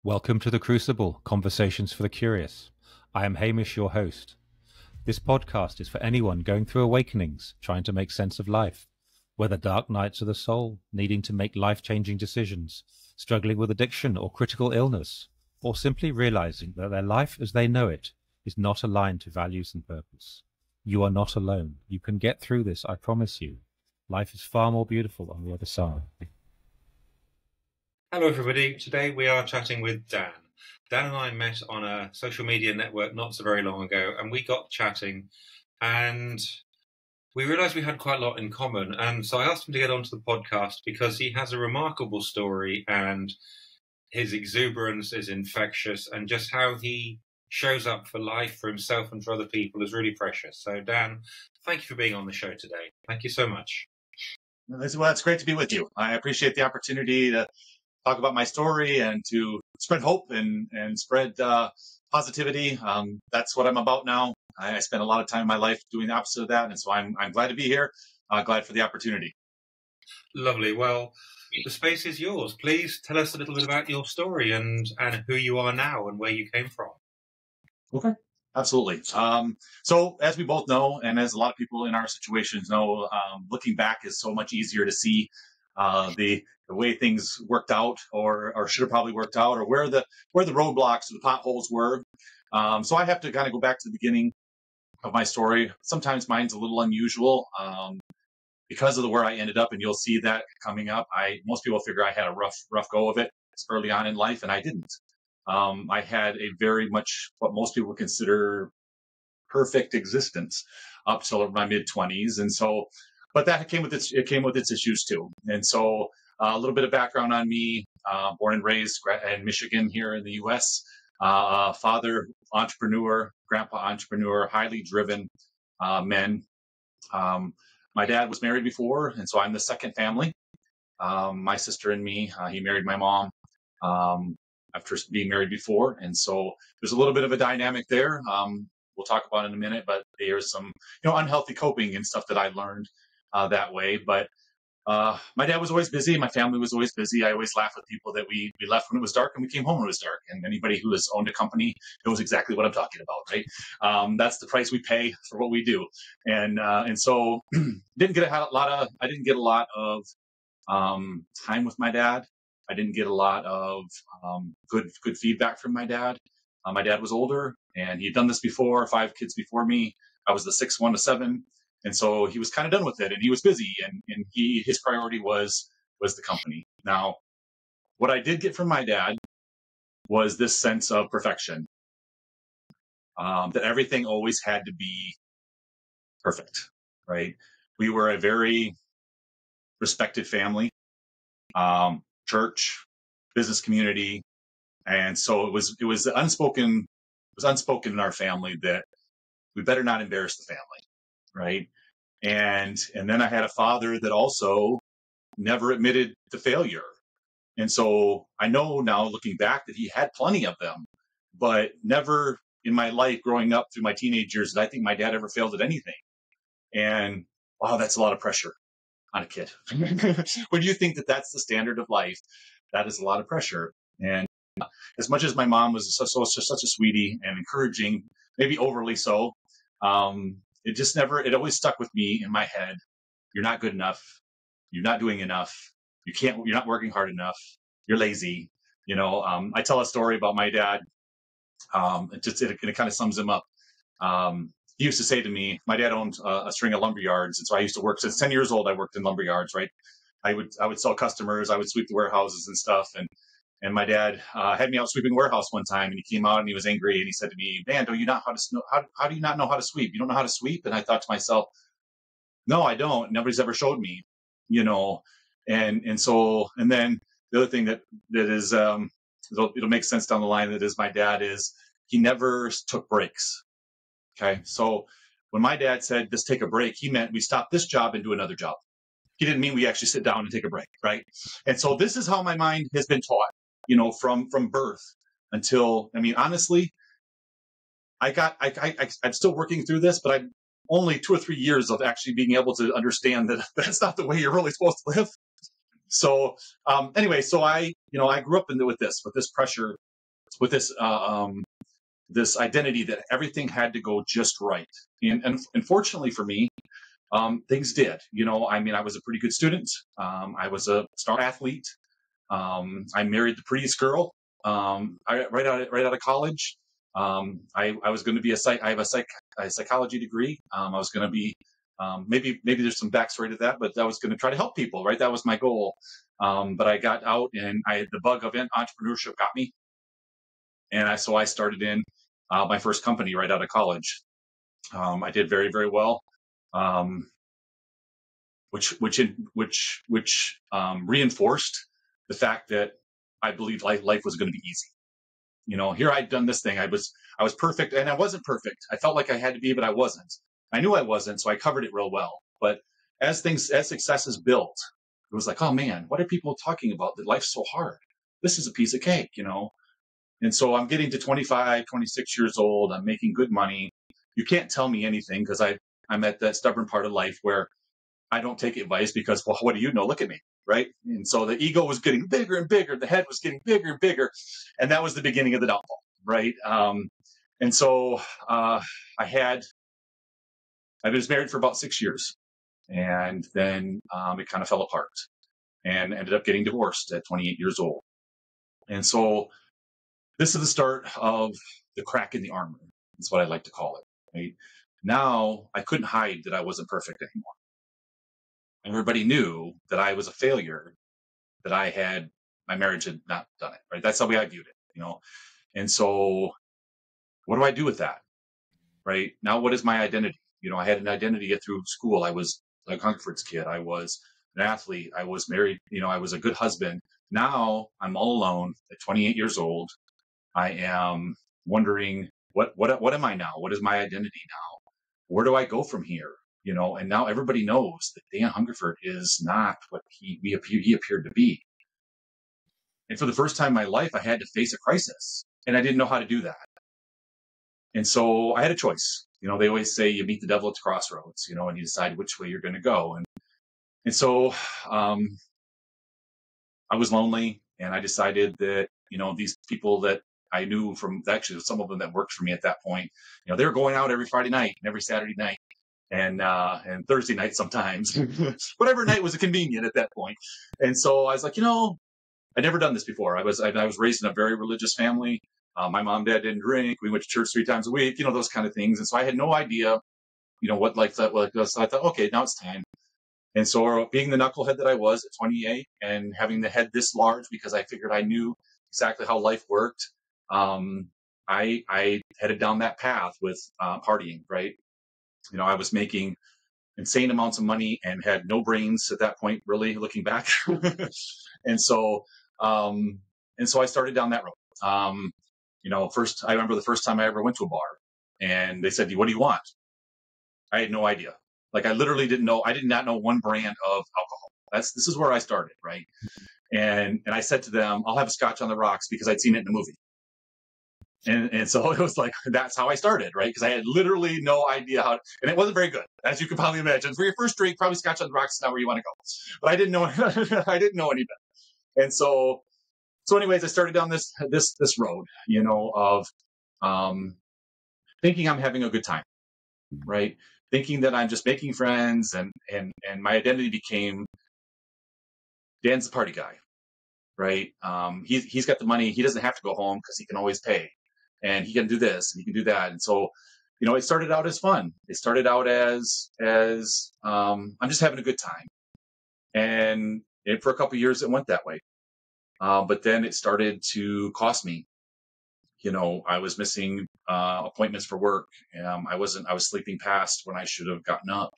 Welcome to The Crucible, Conversations for the Curious. I am Hamish, your host. This podcast is for anyone going through awakenings, trying to make sense of life, whether dark nights of the soul, needing to make life-changing decisions, struggling with addiction or critical illness, or simply realizing that their life as they know it is not aligned to values and purpose. You are not alone. You can get through this, I promise you. Life is far more beautiful on the other side. Hello everybody, today we are chatting with Dan. Dan and I met on a social media network not so very long ago, and we got chatting and we realised we had quite a lot in common, and so I asked him to get onto the podcast because he has a remarkable story and his exuberance is infectious, and just how he shows up for life, for himself and for other people is really precious. So Dan, thank you for being on the show today. Thank you so much. Well, it's great to be with you. I appreciate the opportunity to talk about my story and to spread hope and spread positivity. That's what I'm about now. I spent a lot of time in my life doing the opposite of that, and so I'm glad to be here. Glad for the opportunity. Lovely. Well, the space is yours. Please tell us a little bit about your story and who you are now and where you came from. Okay. Absolutely. So as we both know, and as a lot of people in our situations know, looking back is so much easier to see the way things worked out, or should have probably worked out, or where the roadblocks or the potholes were. So I have to kind of go back to the beginning of my story. Sometimes mine's a little unusual because of where I ended up, and you'll see that coming up. Most people figure I had a rough go of it early on in life, and I didn't. I had a very much what most people would consider perfect existence up till my mid-20s, and so. But that came with its issues too. And so a little bit of background on me: born and raised in Michigan here in the U.S. Father entrepreneur, grandpa entrepreneur, highly driven men. My dad was married before, and so I'm the second family. My sister and me. He married my mom after being married before, and so there's a little bit of a dynamic there. We'll talk about in a minute, but there's some unhealthy coping and stuff that I learned that way. But my dad was always busy. My family was always busy. I always laugh with people that we left when it was dark and we came home when it was dark. And anybody who has owned a company knows exactly what I'm talking about, right? That's the price we pay for what we do. And so I didn't get a lot of time with my dad. I didn't get a lot of good feedback from my dad. My dad was older, and he'd done this before, 5 kids before me. I was the sixth one of 7. And so he was kind of done with it, and he was busy, and his priority was the company. Now, what I did get from my dad was this sense of perfection, that everything always had to be perfect, right? We were a very respected family, church, business community, and so it was unspoken in our family that we better not embarrass the family. Right. And then I had a father that also never admitted to failure. And so I know now, looking back, that he had plenty of them, but never in my life growing up through my teenage years did I think my dad ever failed at anything. And wow, that's a lot of pressure on a kid. When you think that that's the standard of life, that is a lot of pressure. And as much as my mom was such a sweetie and encouraging, maybe overly so, it always stuck with me in my head. You're not good enough. You're not doing enough. You're not working hard enough. You're lazy. I tell a story about my dad. It kind of sums him up. He used to say to me, my dad owned a string of lumber yards. And so I used to work since 10 years old. I worked in lumber yards, right? I would sell customers. I would sweep the warehouses and stuff. And my dad had me out sweeping a warehouse one time, and he came out and he was angry, and he said to me, "Man, how do you not know how to sweep? You don't know how to sweep?" And I thought to myself, "No, I don't. Nobody's ever showed me, And then the other thing that is it'll make sense down the line, that is my dad, is he never took breaks. Okay, so when my dad said, "Let's take a break," he meant we stop this job and do another job. He didn't mean we actually sit down and take a break, right? And so this is how my mind has been taught. From birth until, honestly, I'm still working through this, but I'm only 2 or 3 years of actually being able to understand that that's not the way you're really supposed to live. So, anyway, so I grew up with this pressure with this identity that everything had to go just right. And fortunately for me, things did. I mean, I was a pretty good student. I was a star athlete. I married the prettiest girl right out of college. I was going to be I have a psychology degree. I was going to be maybe there's some backstory to that, but I was going to try to help people. Right, that was my goal. But I got out, and the bug of entrepreneurship got me, and I started in my first company right out of college. I did very, very well, which reinforced the fact that I believed life was going to be easy. Here I'd done this thing. I was perfect, and I wasn't perfect. I felt like I had to be, but I wasn't. I knew I wasn't, so I covered it real well. But as success is built, it was like, oh man, what are people talking about? That life's so hard. This is a piece of cake. And so I'm getting to 25, 26 years old. I'm making good money. You can't tell me anything because I'm at that stubborn part of life where I don't take advice because, well, what do you know? Look at me, right? And so the ego was getting bigger and bigger. The head was getting bigger and bigger. And that was the beginning of the downfall, right? And so I was married for about 6 years. And then it kind of fell apart and ended up getting divorced at 28 years old. And so this is the start of the crack in the armor. That's what I like to call it. Right? Now I couldn't hide that I wasn't perfect anymore. Everybody knew that I was a failure, that my marriage had not done it. Right? That's how I viewed it. And so what do I do with that? Right? Now, what is my identity? I had an identity through school. I was like Hungerford's kid. I was an athlete. I was married. I was a good husband. Now I'm all alone at 28 years old. I am wondering what am I now? What is my identity now? Where do I go from here? And now everybody knows that Dan Hungerford is not what he appeared to be. And for the first time in my life, I had to face a crisis, and I didn't know how to do that. And so I had a choice. They always say you meet the devil at the crossroads, and you decide which way you're going to go. And so I was lonely, and I decided that, these people that I knew from actually some of them that worked for me at that point, they were going out every Friday night and every Saturday night and Thursday night sometimes, whatever night was convenient at that point. And so I was like, I'd never done this before. I was raised in a very religious family. My mom and dad didn't drink. We went to church 3 times a week, those kind of things. And so I had no idea, what life that was. So I thought, okay, now it's time. And so being the knucklehead that I was at 28 and having the head this large because I figured I knew exactly how life worked, I headed down that path with partying, right? I was making insane amounts of money and had no brains at that point, really, looking back. And so I started down that road. First, I remember the first time I ever went to a bar and they said, what do you want? I had no idea. Like I literally didn't know. I did not know one brand of alcohol. This is where I started. Right. And I said to them, I'll have a scotch on the rocks because I'd seen it in the movie. And so it was like, that's how I started. Right. Because I had literally no idea and it wasn't very good, as you can probably imagine. For your first drink, probably scotch on the rocks is not where you want to go. But I didn't know, I didn't know any better. And so anyways, I started down this road, of thinking I'm having a good time, right? Thinking that I'm just making friends, and my identity became Dan's the party guy, right? He's got the money. He doesn't have to go home because he can always pay, and he can do this and he can do that. And so, it started out as fun. It started out as I'm just having a good time, and for a couple of years it went that way. But then it started to cost me. I was missing appointments for work. I was sleeping past when I should have gotten up.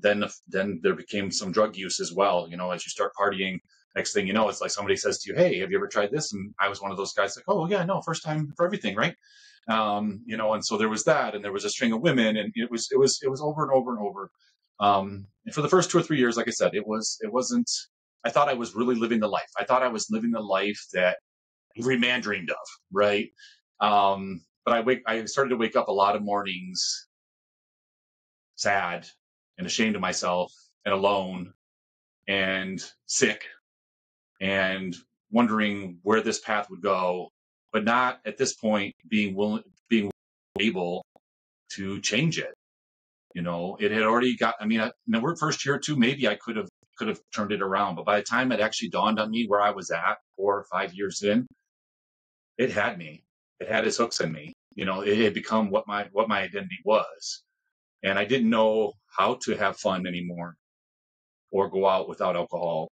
Then there became some drug use as well. As you start partying, next thing you know, it's like somebody says to you, hey, have you ever tried this? And I was one of those guys like, oh yeah, no, first time for everything. Right. And so there was that, and there was a string of women, and it was over and over and over. And for the first 2 or 3 years, like I said, it wasn't, I thought I was really living the life. I thought I was living the life that every man dreamed of. Right. But I started to wake up a lot of mornings sad and ashamed of myself and alone and sick and wondering where this path would go. but not at this point being able to change it. It had already got, I mean, in the first year or two, maybe I could have turned it around. But by the time it actually dawned on me where I was at 4 or 5 years in, it had me. It had its hooks in me. It had become what my identity was. And I didn't know how to have fun anymore or go out without alcohol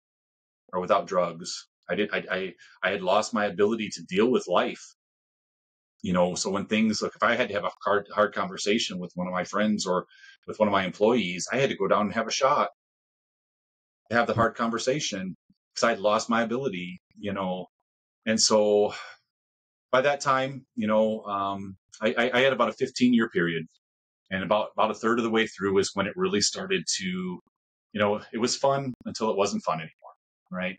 or without drugs. I had lost my ability to deal with life. So when things like if I had to have a hard conversation with one of my friends or with one of my employees, I had to go down and have a shot to have the hard conversation because I'd lost my ability, And so by that time, I had about a 15-year period, and about a third of the way through is when it really started to, it was fun until it wasn't fun anymore. Right.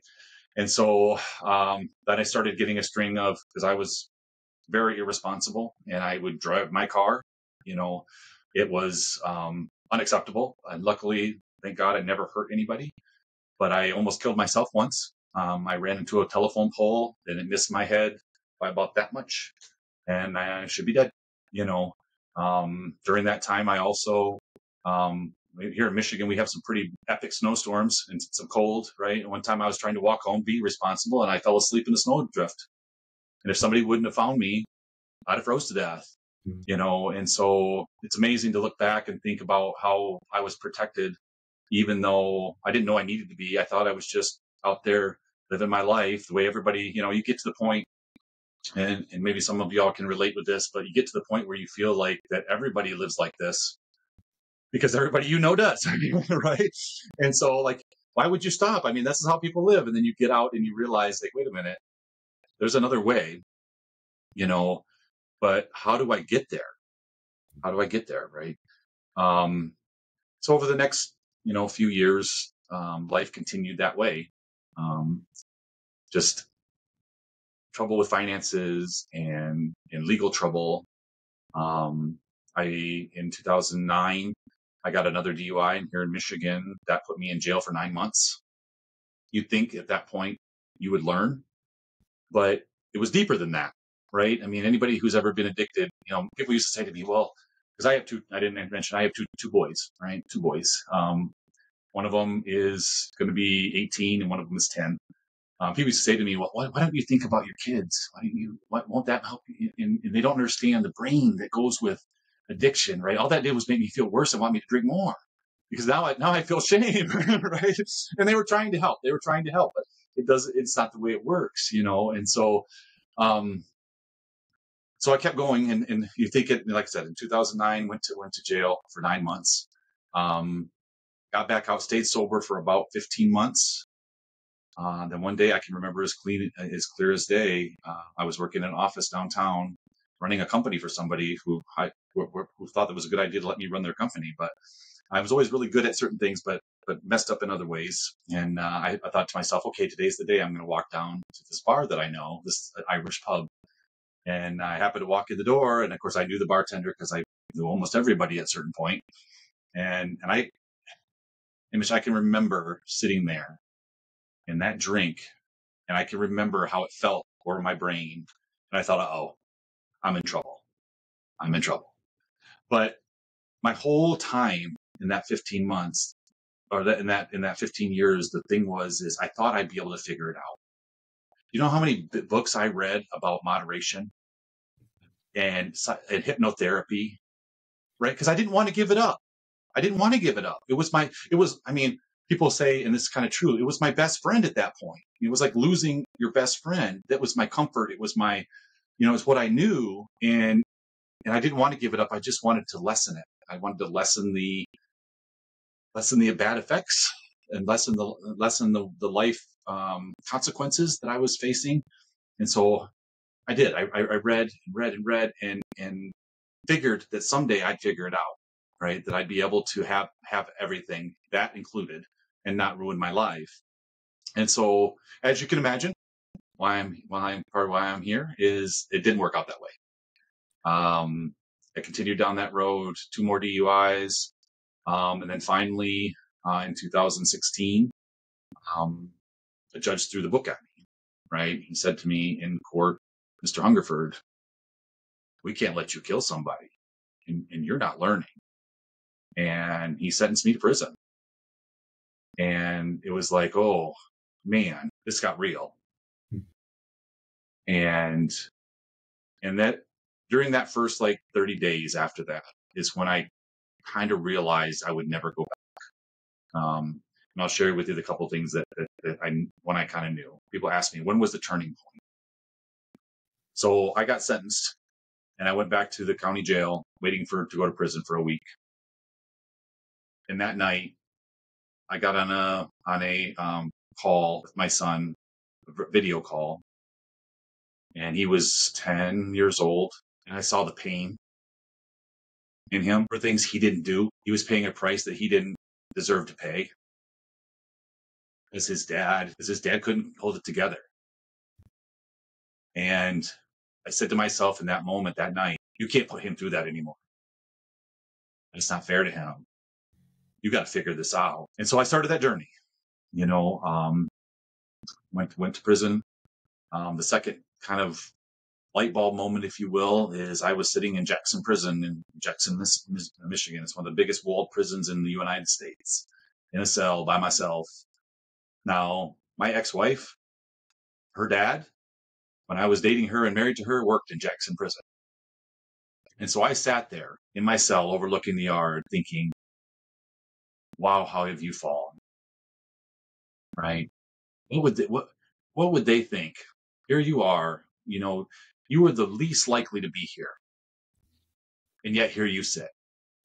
And so then I started getting a string of, because I was very irresponsible and I would drive my car, it was unacceptable. And luckily, thank God, I never hurt anybody, but I almost killed myself once. I ran into a telephone pole and it missed my head by about that much, and I should be dead. During that time, I also, here in Michigan, we have some pretty epic snowstorms and some cold, right? And one time I was trying to walk home, be responsible, and I fell asleep in a snowdrift. And if somebody wouldn't have found me, I'd have froze to death, And so it's amazing to look back and think about how I was protected, even though I didn't know I needed to be. I thought I was just out there living my life the way everybody, you get to the point, and maybe some of y'all can relate with this, but you get to the point where you feel like that everybody lives like this because everybody does, right? And so, like, why would you stop? I mean, this is how people live. And then you get out and you realize, like, wait a minute, there's another way, but how do I get there? How do I get there, right? So over the next, few years, life continued that way. Just trouble with finances and legal trouble. In 2009, I got another DUI here in Michigan that put me in jail for 9 months. You'd think at that point you would learn, but it was deeper than that, right? I mean, anybody who's ever been addicted, people used to say to me, well, because I didn't mention, I have two boys, right? Two boys. One of them is going to be 18 and one of them is 10. People used to say to me, well, why don't you think about your kids? Why won't that help you? And they don't understand the brain that goes with addiction, right? All that did was make me feel worse and want me to drink more because now I feel shame, right? And they were trying to help. But it's not the way it works, And so, so I kept going, and you think it, like I said, in 2009, went to jail for 9 months. Got back out, stayed sober for about 15 months. Then one day I can remember as clear as day. I was working in an office downtown, running a company for somebody who thought that was a good idea to let me run their company. But I was always really good at certain things, but messed up in other ways. And I thought to myself, okay, today's the day I'm going to walk down to this bar that I know, this Irish pub. And I happened to walk in the door, and of course I knew the bartender because I knew almost everybody at a certain point. And I can remember sitting there in that drink, and I can remember how it felt over my brain. And I thought, oh, I'm in trouble. But my whole time in that 15 months, or in that 15 years, the thing is I thought I'd be able to figure it out. You know how many books I read about moderation and hypnotherapy, right? Because I didn't want to give it up. People say, and this is kind of true, it was my best friend at that point. It was like losing your best friend. That was my comfort. It was my, it's what I knew. And I didn't want to give it up. I just wanted to lessen it. I wanted to lessen the bad effects and lessen the life consequences that I was facing. And so I did. I read and figured that someday I'd figure it out, right? That I'd be able to have everything, that included, and not ruin my life. And so, as you can imagine, part of why I'm here is it didn't work out that way. I continued down that road, 2 more DUIs, and then finally, in 2016, a judge threw the book at me. Right? He said to me in court, Mr. Hungerford, we can't let you kill somebody, and you're not learning. And he sentenced me to prison. And it was like, oh man, this got real. And that during that first like 30 days after that is when I kind of realized I would never go back. And I'll share with you the couple of things that when I kind of knew. People ask me, when was the turning point? So I got sentenced and I went back to the county jail waiting to go to prison for a week. And that night I got on a call with my son, a video call, and he was 10 years old, and I saw the pain in him for things he didn't do. He was paying a price that he didn't deserve to pay as his dad couldn't hold it together. And I said to myself in that moment, that night, you can't put him through that anymore. It's not fair to him. You got to figure this out. And so I started that journey, went to prison. The second kind of light bulb moment, if you will, is I was sitting in Jackson Prison in Jackson, Michigan. It's one of the biggest walled prisons in the United States, in a cell by myself. Now, my ex-wife, her dad, when I was dating her and married to her, worked in Jackson Prison. And so I sat there in my cell overlooking the yard thinking, wow, how have you fallen? Right? What would they think? Here you are, you were the least likely to be here. And yet here you sit,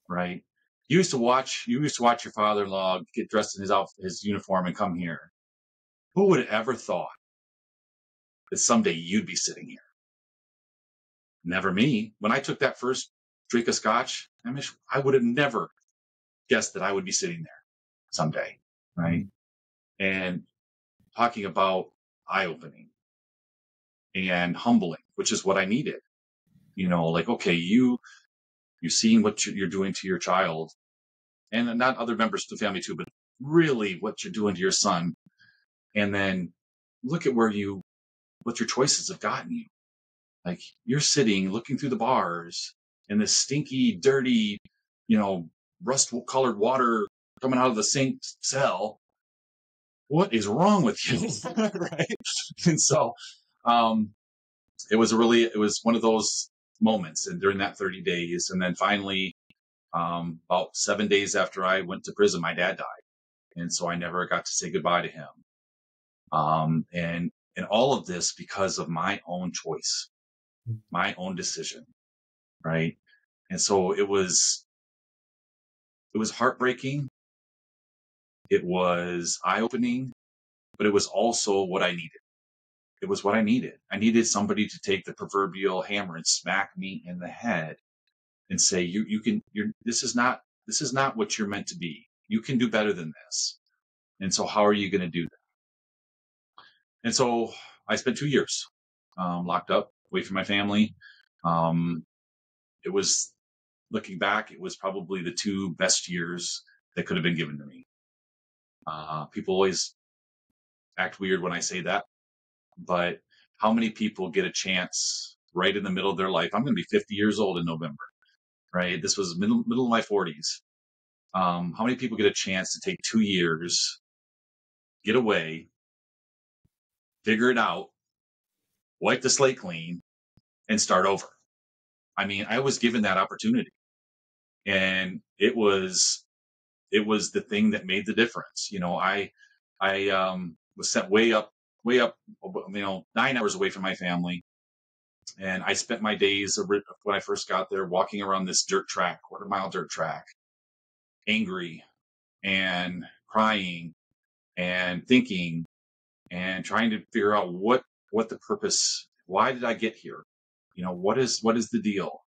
right? You used to watch your father-in-law get dressed in his uniform and come here. Who would have ever thought that someday you'd be sitting here? Never me. When I took that first drink of scotch, I would have never guessed that I would be sitting there someday, right? And talking about eye-opening and humbling, which is what I needed. Okay, you seeing what you're doing to your child, and not other members of the family too, but really what you're doing to your son. And then look at what your choices have gotten you. Like, you're sitting, looking through the bars, and this stinky, dirty, rust-colored water coming out of the sink cell. What is wrong with you? Right? And so, it was one of those moments, and during that 30 days, and then finally, about 7 days after I went to prison, my dad died. And so I never got to say goodbye to him. And all of this because of my own choice, my own decision, right? And so it was heartbreaking. It was eye-opening, but it was also what I needed. It was what I needed. I needed somebody to take the proverbial hammer and smack me in the head and say, this is not what you're meant to be. You can do better than this. And so how are you going to do that? And so I spent 2 years locked up, away from my family. It was, looking back, it was probably the 2 best years that could have been given to me. People always act weird when I say that, but how many people get a chance right in the middle of their life? I'm going to be 50 years old in November, right? This was middle of my 40s. How many people get a chance to take 2 years, get away, figure it out, wipe the slate clean, and start over? I mean, I was given that opportunity, and it was the thing that made the difference. I was sent way up, 9 hours away from my family. And I spent my days when I first got there walking around this quarter-mile dirt track, angry and crying and thinking and trying to figure out what the purpose, why did I get here? What is the deal?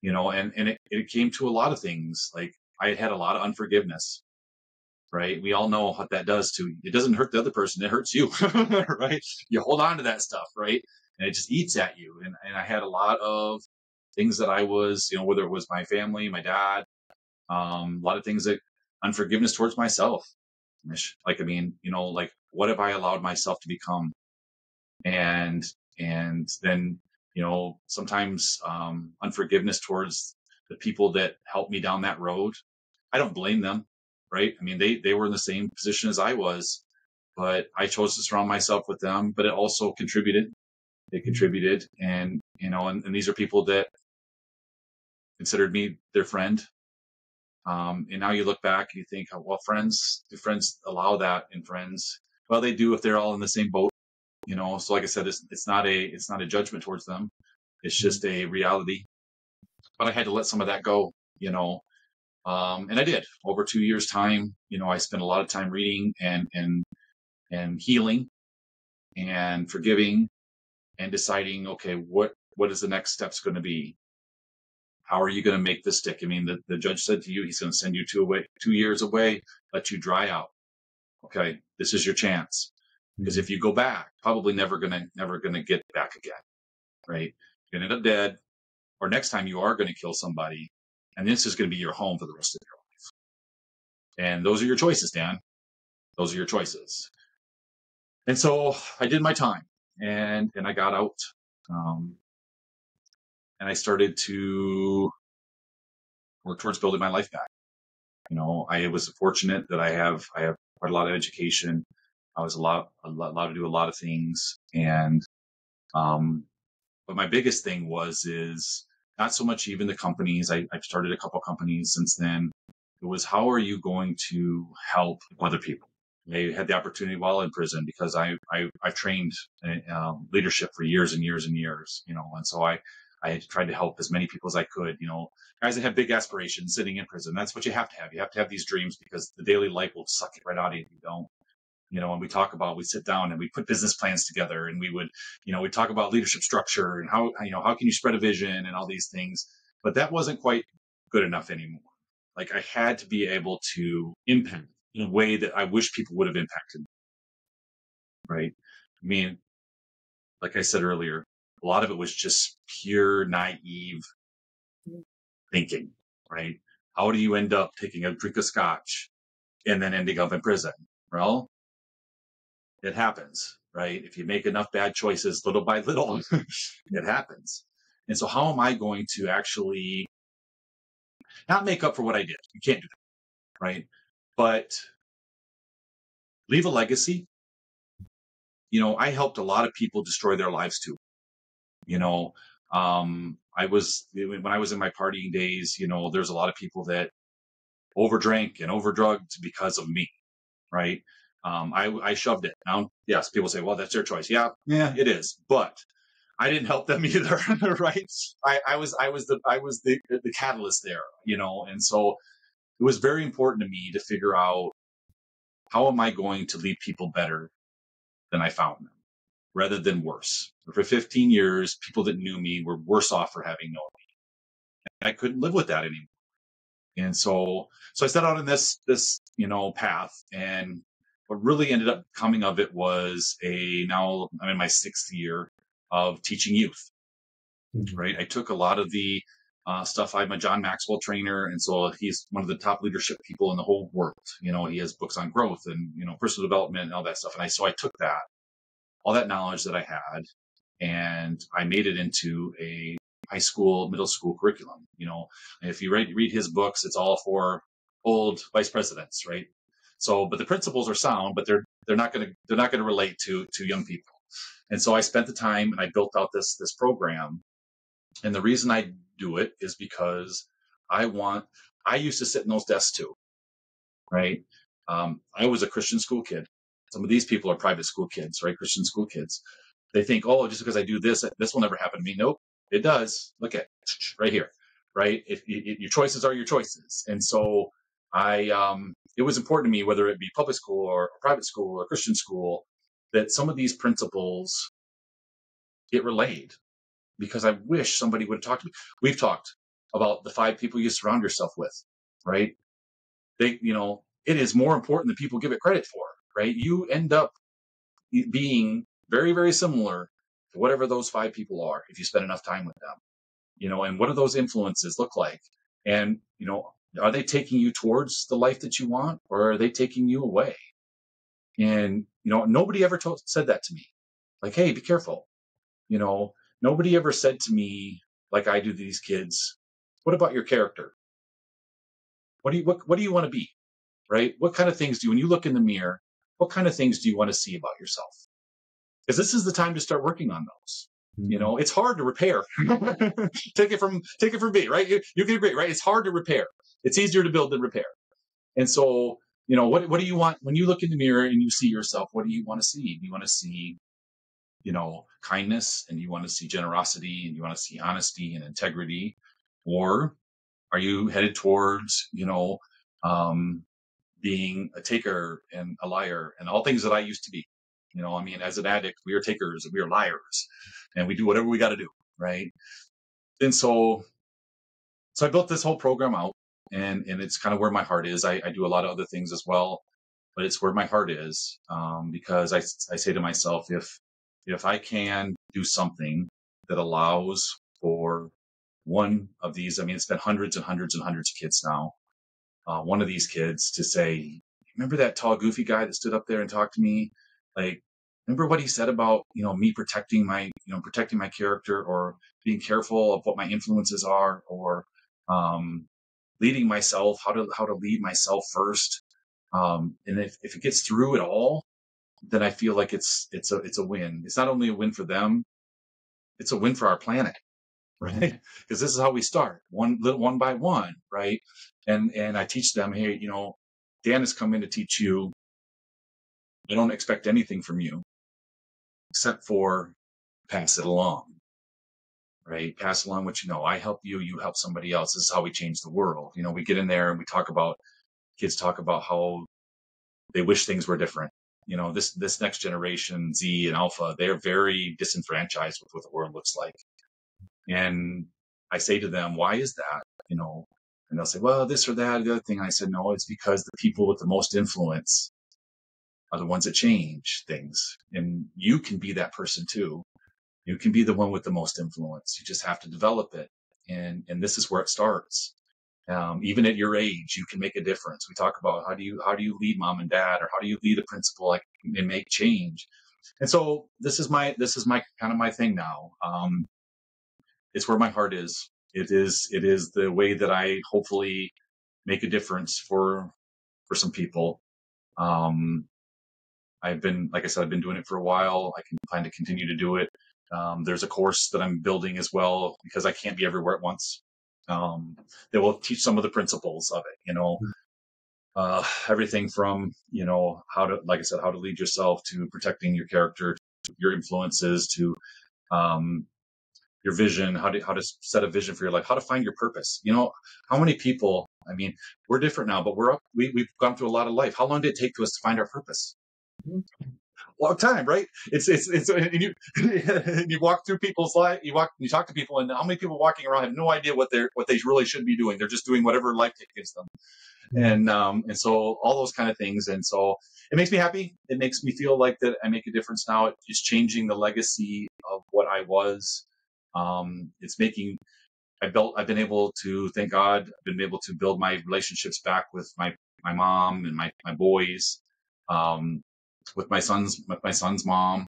And it came to a lot of things. Like, I had a lot of unforgiveness, right? We all know what that does to you. It doesn't hurt the other person. It hurts you, right? You hold on to that stuff, right? And it just eats at you. And I had a lot of things that I was, whether it was my family, my dad, a lot of things, that unforgiveness towards myself. Like, what have I allowed myself to become? And then sometimes unforgiveness towards the people that helped me down that road. I don't blame them, right? I mean, they were in the same position as I was, but I chose to surround myself with them. But it also contributed. It contributed, and and these are people that considered me their friend. And now you look back, you think, oh, well, do friends allow that in friends? Well, they do if they're all in the same boat. So like I said, it's not a judgment towards them. It's just a reality. But I had to let some of that go, and I did. Over 2 years' time, I spent a lot of time reading and healing and forgiving and deciding, okay, what is the next steps going to be? How are you going to make this stick? I mean, the judge said to you, he's going to send you 2 years away, let you dry out. Okay, this is your chance. Because if you go back, probably never gonna get back again, right? You're gonna end up dead, or next time you are going to kill somebody, and this is going to be your home for the rest of your life. And those are your choices, Dan. Those are your choices. And so I did my time, and I got out, and I started to work towards building my life back. I was fortunate that I have quite a lot of education. I was allowed to do a lot of things, and but my biggest thing is not so much even the companies. I've started a couple companies since then. It was, how are you going to help other people? I had the opportunity while in prison because I've trained leadership for years and years and years, and so I tried to help as many people as I could, guys that have big aspirations sitting in prison. That's what you have to have. You have to have these dreams because the daily life will suck it right out of you if you don't. And we sit down and we put business plans together, and we talk about leadership structure and how can you spread a vision and all these things. But that wasn't quite good enough anymore. Like, I had to be able to impact in a way that I wish people would have impacted. Right. I mean, like I said earlier, a lot of it was just pure naive thinking, right? How do you end up taking a drink of scotch and then ending up in prison? Well, it happens, right? If you make enough bad choices little by little, it happens. And so how am I going to actually not make up for what I did? You can't do that, right? But leave a legacy. I helped a lot of people destroy their lives too. When I was in my partying days, there's a lot of people that overdrank and overdrugged because of me, right? I shoved it. Now, yes, people say, well, that's their choice. Yeah, it is. But I didn't help them either, right? I was the catalyst there, and so it was very important to me to figure out, how am I going to leave people better than I found them, rather than worse. For 15 years, people that knew me were worse off for having known me. And I couldn't live with that anymore. And so I set out on this path, and what really ended up coming of it was now I'm in my 6th year of teaching youth. Mm-hmm. Right. I took a lot of the stuff. I'm a John Maxwell trainer, and so he's one of the top leadership people in the whole world. He has books on growth and personal development and all that stuff. And so I took all that knowledge that I had, and I made it into a high school, middle school curriculum. If you read his books, it's all for old vice presidents, right? So, but the principles are sound, but they're not going to relate to young people. And so I spent the time and I built out this program. And the reason I do it is because I used to sit in those desks too, right? I was a Christian school kid. Some of these people are private school kids, right? Christian school kids. They think, oh, just because I do this will never happen to me. Nope, it does. Look at right here, right? Your choices are your choices. And so it was important to me, whether it be public school or private school or Christian school, that some of these principles get relayed, because I wish somebody would have talked to me. We've talked about the 5 people you surround yourself with, right? It is more important than people give it credit for, right? You end up being very, very similar to whatever those 5 people are if you spend enough time with them, and what do those influences look like? And, are they taking you towards the life that you want, or are they taking you away? And, nobody ever said that to me. Like, hey, be careful. nobody ever said to me, like I do to these kids, what about your character? What do you want to be? Right? What kind of things when you look in the mirror, what kind of things do you want to see about yourself? Because this is the time to start working on those. It's hard to repair. Take it from me, right? You can agree, right? It's hard to repair. It's easier to build than repair. And so, what do you want when you look in the mirror and you see yourself? What do you want to see? Do you want to see, kindness, and you want to see generosity, and you want to see honesty and integrity? Or are you headed towards, being a taker and a liar and all things that I used to be? As an addict, we are takers and we are liars, and we do whatever we got to do, right? And so I built this whole program out, and it's kind of where my heart is. I do a lot of other things as well, but it's where my heart is, because I say to myself, if I can do something that allows for one of these, it's been hundreds and hundreds and hundreds of kids now. One of these kids to say, remember that tall, goofy guy that stood up there and talked to me? Like, remember what he said about, me protecting my character, or being careful of what my influences are, or leading myself, how to lead myself first. And if it gets through it all, then I feel like it's a win. It's not only a win for them, it's a win for our planet, right? Because this is how we start, one by one, right? And I teach them, hey, Dan has come in to teach you. I don't expect anything from you except for pass it along, right? Pass along what you know. I help you, you help somebody else. This is how we change the world. We get in there and kids talk about how they wish things were different. This next generation, Z and Alpha, they're very disenfranchised with what the world looks like. And I say to them, why is that? And they'll say, well, this or that, the other thing. And I said, no, it's because the people with the most influence are the ones that change things. And you can be that person too. You can be the one with the most influence. You just have to develop it. And this is where it starts. Even at your age, you can make a difference. We talk about how do you lead mom and dad, or how do you lead a principal, and make change. And so this is my kind of my thing now. It's where my heart is. It is the way that I hopefully make a difference for some people. I've been doing it for a while. I can plan to continue to do it. There's a course that I'm building as well, because I can't be everywhere at once. That will teach some of the principles of it, everything from, how to lead yourself, to protecting your character, to your influences, to, your vision, how to set a vision for your life, how to find your purpose. How many people, we're different now, but we've gone through a lot of life. How long did it take to us to find our purpose? Long time, right? It's and you walk through people's life, you talk to people, and how many people walking around have no idea what they really should be doing. They're just doing whatever life gives them. And so all those kind of things. And so it makes me happy. It makes me feel like that I make a difference now. It's changing the legacy of what I was. I've been able to, thank God, I've been able to build my relationships back with my mom and my boys, with my son's mom.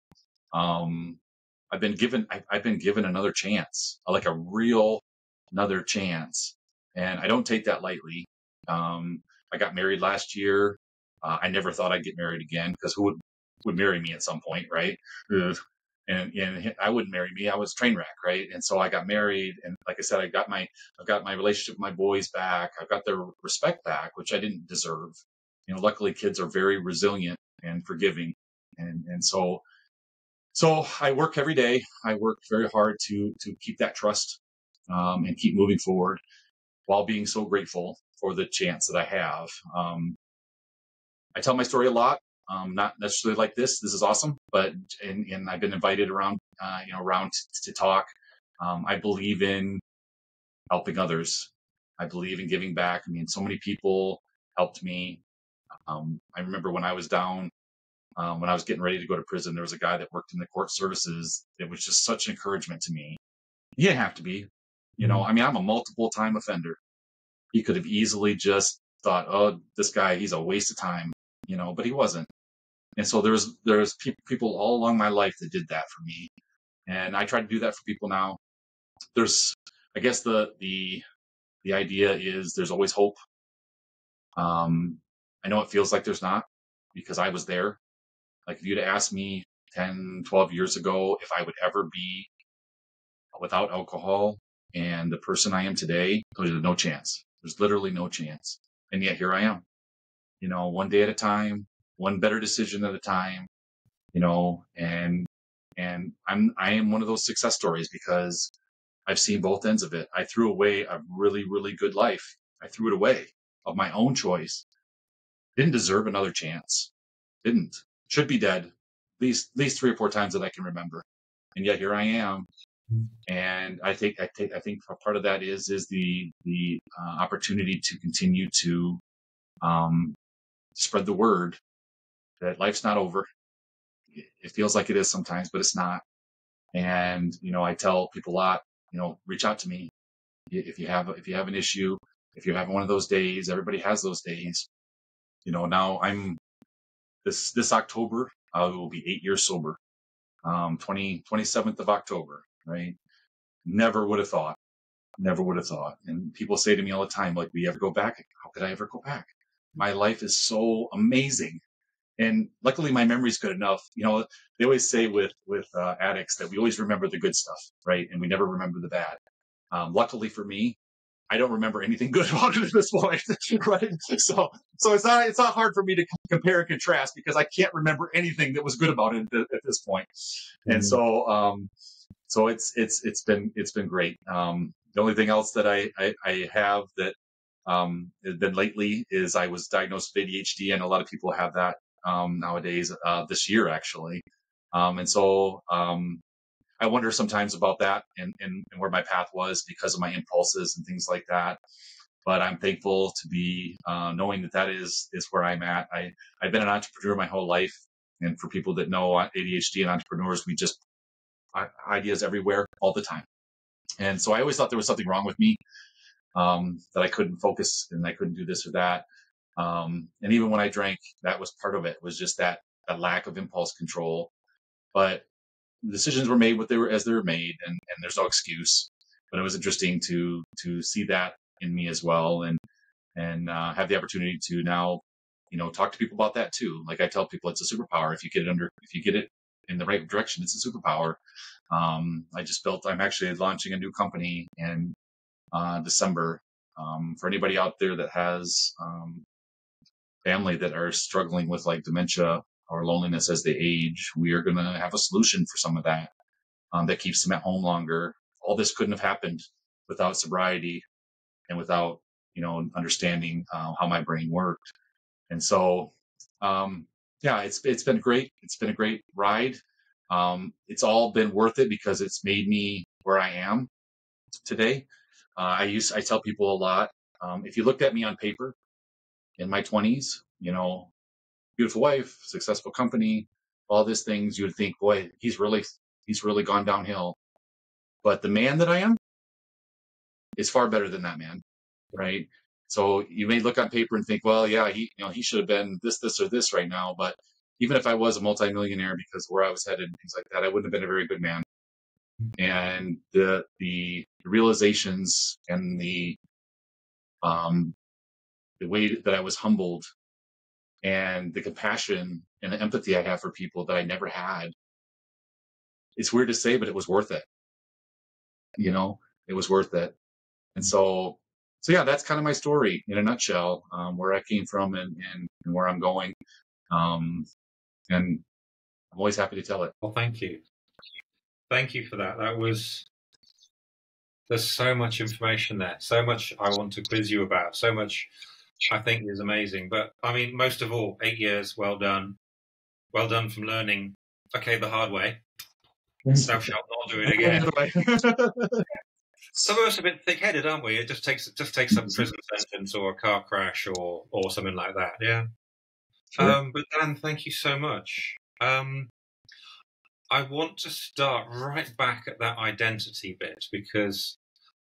I've been given another chance, like a real another chance. And I don't take that lightly. I got married last year. I never thought I'd get married again, because who would marry me at some point, right? And I wouldn't marry me. I was a train wreck, right? And so I got married, and like I said, I've got my relationship with my boys back. I've got their respect back, which I didn't deserve. Luckily, kids are very resilient and forgiving, and so I work every day. I work very hard to keep that trust, and keep moving forward, while being so grateful for the chance that I have. I tell my story a lot. Not necessarily like this. This is awesome, but and I've been invited around, around to talk. I believe in helping others. I believe in giving back. So many people helped me. I remember when I was down, when I was getting ready to go to prison, there was a guy that worked in the court services. It was just such encouragement to me. He didn't have to be, I'm a multiple time offender. He could have easily just thought, oh, this guy, he's a waste of time, but he wasn't. And so there's people all along my life that did that for me. And I try to do that for people now. There's, I guess the idea is there's always hope. I know it feels like there's not, because I was there. Like if you'd asked me 10, 12 years ago if I would ever be without alcohol and the person I am today, there's no chance. There's literally no chance. And yet here I am, one day at a time, one better decision at a time, and I am one of those success stories because I've seen both ends of it. I threw away a really, really good life. I threw it away of my own choice. Didn't deserve another chance. Didn't. Should be dead. At least 3 or 4 times that I can remember. And yet here I am. And I think part of that is the opportunity to continue to spread the word that life's not over. It feels like it is sometimes, but it's not. And I tell people a lot. Reach out to me if you have an issue, if you're having one of those days. Everybody has those days. Now I'm this October I will be 8 years sober. 27th of October, right? Never would have thought. And people say to me all the time, like, "We ever go back?" How could I ever go back? My life is so amazing. And luckily my memory's good enough. They always say with addicts that we always remember the good stuff, right? And we never remember the bad. Luckily for me, I don't remember anything good about it at this point, right? So it's not hard for me to compare and contrast because I can't remember anything that was good about it at this point. And so it's been great. The only thing else that I have that has been lately is I was diagnosed with ADHD, and a lot of people have that nowadays. This year actually, and so I wonder sometimes about that and where my path was because of my impulses and things like that. But I'm thankful to be knowing that is where I'm at. I've been an entrepreneur my whole life, and for people that know ADHD and entrepreneurs, we just ideas everywhere all the time. And so I always thought there was something wrong with me, that I couldn't focus and I couldn't do this or that. And even when I drank, that was part of it, was just that lack of impulse control. But decisions were made as they were made, and there's no excuse. But it was interesting to see that in me as well, and have the opportunity to now, talk to people about that too. Like I tell people, it's a superpower. If you get it in the right direction, it's a superpower. I'm actually launching a new company in December. For anybody out there that has family that are struggling with like dementia or loneliness as they age, we are going to have a solution for some of that, that keeps them at home longer. All this couldn't have happened without sobriety and without, understanding how my brain worked. And so, it's been great. It's been a great ride. It's all been worth it because it's made me where I am today. I tell people a lot. If you looked at me on paper in my 20s, beautiful wife, successful company, all these things, you would think, boy, he's really gone downhill. But the man that I am is far better than that man, right? So you may look on paper and think, well, yeah, he should have been this, or this right now. But even if I was a multimillionaire, because where I was headed and things like that, I wouldn't have been a very good man. And the realizations and the way that I was humbled and the compassion and the empathy I have for people that I never had. It's weird to say, but it was worth it. It was worth it. And so yeah, that's kind of my story in a nutshell, where I came from and where I'm going. And I'm always happy to tell it. Well, thank you. Thank you for that. There's so much information there, so much I want to quiz you about, so much I think is amazing. But I mean, most of all, 8 years, well done. Well done from learning, the hard way. Thou shalt not do it again. Some of us are a bit thick-headed, aren't we? It just takes a prison sentence or a car crash or something like that. Yeah. Sure. But Dan, thank you so much. I want to start right back at that identity bit because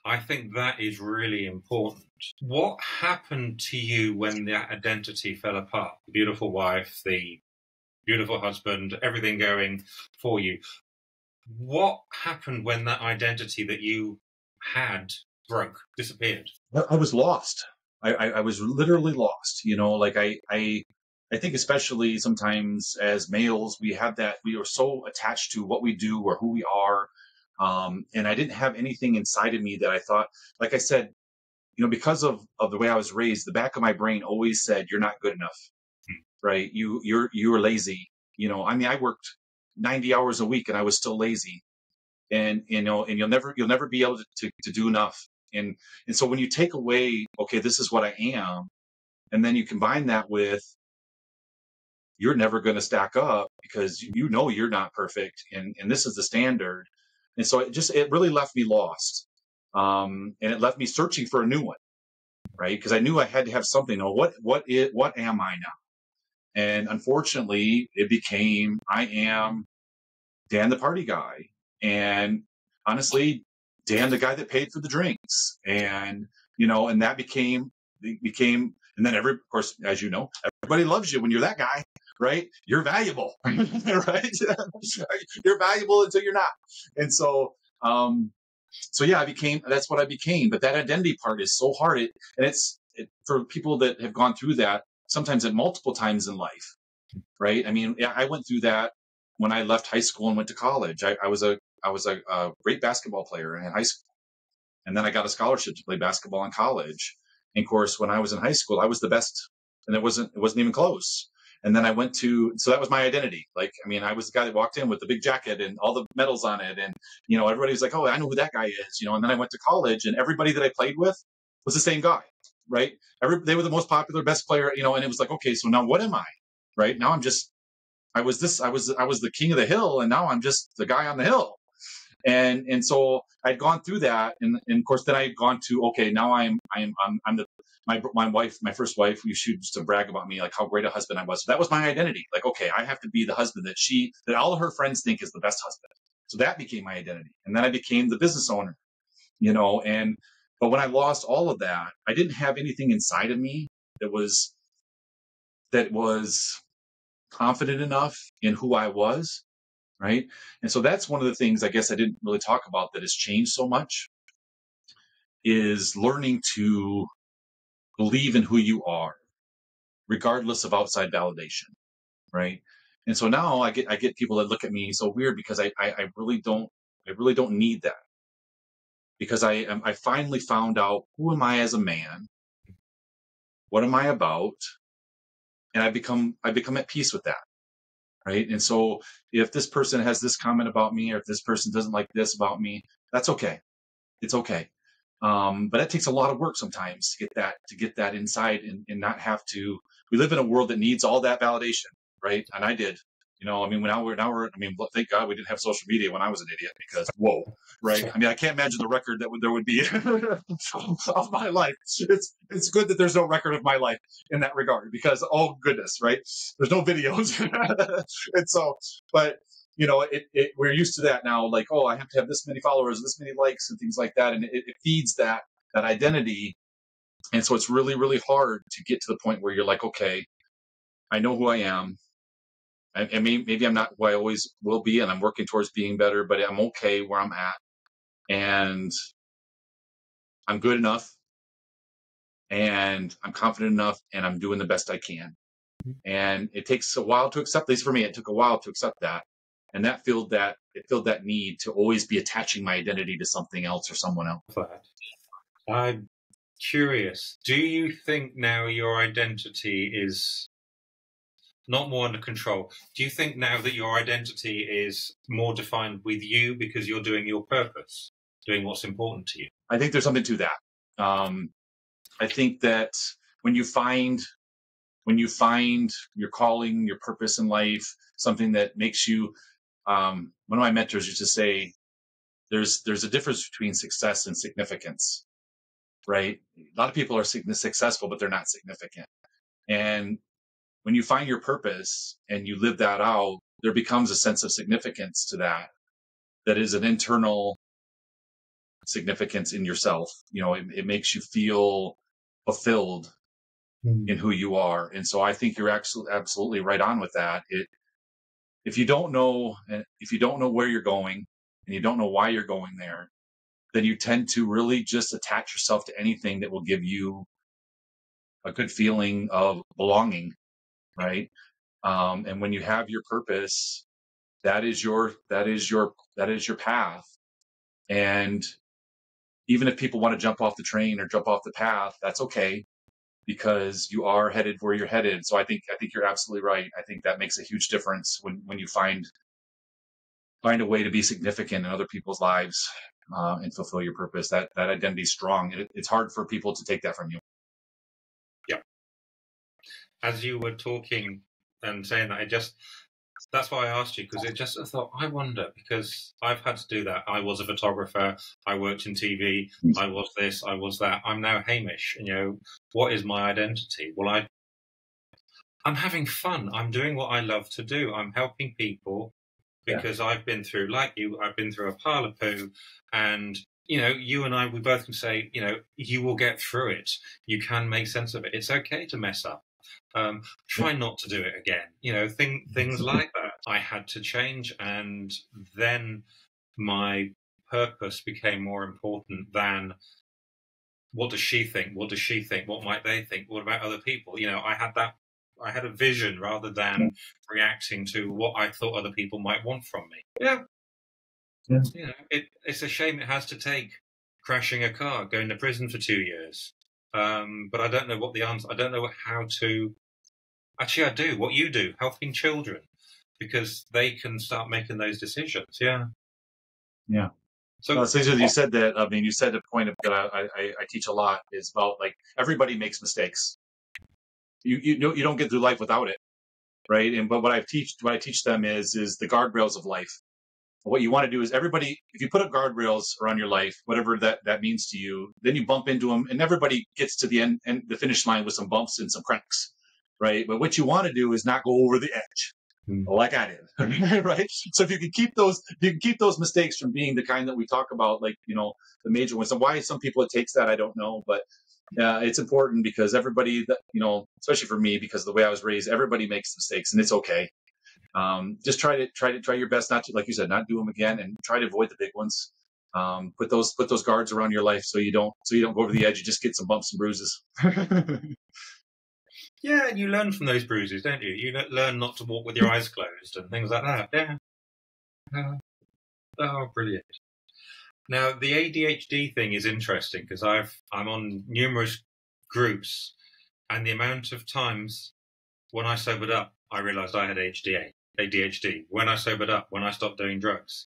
I think that is really important. What happened to you when that identity fell apart? The beautiful wife, the beautiful husband, everything going for you. What happened when that identity that you had broke, disappeared? I was lost. I was literally lost. Like I think especially sometimes as males, we have that, we are so attached to what we do or who we are. And I didn't have anything inside of me that I thought, like I said, because of the way I was raised, the back of my brain always said, you're not good enough, right? You're lazy. I mean, I worked 90 hours a week and I was still lazy. And, and you'll never be able to do enough. And so when you take away, okay, this is what I am, and then you combine that with, you're never going to stack up because you're not perfect, and this is the standard. And so it really left me lost. And it left me searching for a new one, right? Because I knew I had to have something. What am I now? And unfortunately, it became, I am Dan the party guy. And honestly, Dan the guy that paid for the drinks. And, and that became, and then of course, as you know, everybody loves you when you're that guy, right? You're valuable, right? You're valuable until you're not. And so, yeah, that's what I became. But that identity part is so hard. For people that have gone through that, sometimes at multiple times in life, right? I mean, I went through that when I left high school and went to college. I was a great basketball player in high school, and then I got a scholarship to play basketball in college. And of course, when I was in high school, I was the best, and it wasn't even close. And then so that was my identity. Like, I mean, I was the guy that walked in with the big jacket and all the medals on it. And, everybody was like, oh, I know who that guy is, and then I went to college and everybody that I played with was the same guy, right? They were the most popular, best player, and it was like, okay, so now what am I? Right now I was the king of the hill, and now I'm just the guy on the hill. And so I'd gone through that, and of course then I'd gone to, okay, now I'm my wife, my first wife, she used to brag about me, like how great a husband I was. So that was my identity. Like, okay, I have to be the husband that all of her friends think is the best husband. So that became my identity. And then I became the business owner, but when I lost all of that, I didn't have anything inside of me that was confident enough in who I was. Right. And so that's one of the things I guess I didn't really talk about that has changed so much, is learning to believe in who you are, regardless of outside validation. Right. And so now I get people that look at me so weird because I really don't need that, because I finally found out, who am I as a man? What am I about? And I become at peace with that. Right. And so if this person has this comment about me, or if this person doesn't like this about me, that's okay. It's okay. But it takes a lot of work sometimes to get that inside, and not have to. We live in a world that needs all that validation, right? And I did. I mean, thank God we didn't have social media when I was an idiot, because whoa, right? I mean, I can't imagine the record that there would be of my life. It's good that there's no record of my life in that regard, because oh goodness, right? There's no videos, and so, but we're used to that now. Like, oh, I have to have this many followers, this many likes, and things like that, and it feeds that identity. And so it's really, really hard to get to the point where you're like, okay, I know who I am. And maybe I'm not who I always will be, and I'm working towards being better, but I'm okay where I'm at, and I'm good enough, and I'm confident enough, and I'm doing the best I can. And it takes a while to accept. At least for me, it took a while to accept that, and it filled that need to always be attaching my identity to something else or someone else. I'm curious. Do you think now your identity is not more under control? Do you think now that your identity is more defined with you because you're doing your purpose, doing what's important to you? I think there's something to that. I think that when you find your calling, your purpose in life, something that makes you, one of my mentors used to say, there's a difference between success and significance, right? A lot of people are successful, but they're not significant. And when you find your purpose and you live that out, there becomes a sense of significance to that is an internal significance in yourself. It makes you feel fulfilled in who you are. And so I think you're absolutely right on with that. If you don't know where you're going, and you don't know why you're going there, then you tend to really just attach yourself to anything that will give you a good feeling of belonging, right? And when you have your purpose, that is your path. And even if people want to jump off the train or jump off the path, that's okay, because you are headed where you're headed. So I think you're absolutely right. I think that makes a huge difference when you find a way to be significant in other people's lives, and fulfill your purpose. That identity is strong. It's hard for people to take that from you. Yeah. As you were talking and saying that, that's why I asked you, because I thought, I wonder, because I've had to do that. I was a photographer. I worked in TV. I was this, I was that. I'm now Hamish. And, what is my identity? Well, I'm having fun. I'm doing what I love to do. I'm helping people because I've been through, like you, I've been through a pile of poo, and you and I, we both can say, you will get through it. You can make sense of it. It's okay to mess up. Try not to do it again. Things like that. I had to change, and then my purpose became more important than what does she think? What does she think? What might they think? What about other people? I had a vision rather than reacting to what I thought other people might want from me. Yeah. It's a shame it has to take crashing a car, going to prison for 2 years. But I don't know what the answer. I don't know how to. Actually, I do. What you do, helping children, because they can start making those decisions. Yeah. Yeah. So you said that. I mean, you said the point that I teach a lot is about, like, everybody makes mistakes. You don't get through life without it, right? But what I teach them is the guardrails of life. What you want to do is, everybody, if you put up guardrails around your life, whatever that means to you, then you bump into them, and everybody gets to the end and the finish line with some bumps and some cracks, right? But what you want to do is not go over the edge, like I did, right? So if you can keep those mistakes from being the kind that we talk about, like, the major ones. And why some people it takes that, I don't know, but it's important, because everybody that, especially for me, because of the way I was raised, everybody makes mistakes, and it's okay. Just try your best not to, like you said, not do them again, and try to avoid the big ones. Put those guards around your life so you don't go over the edge. You just get some bumps and bruises. Yeah, and you learn from those bruises, don't you? You learn not to walk with your eyes closed and things like that. Yeah. Oh, brilliant. Now, the ADHD thing is interesting, because I'm on numerous groups, and the amount of times when I sobered up, I realised I had ADHD. When I sobered up, when I stopped doing drugs.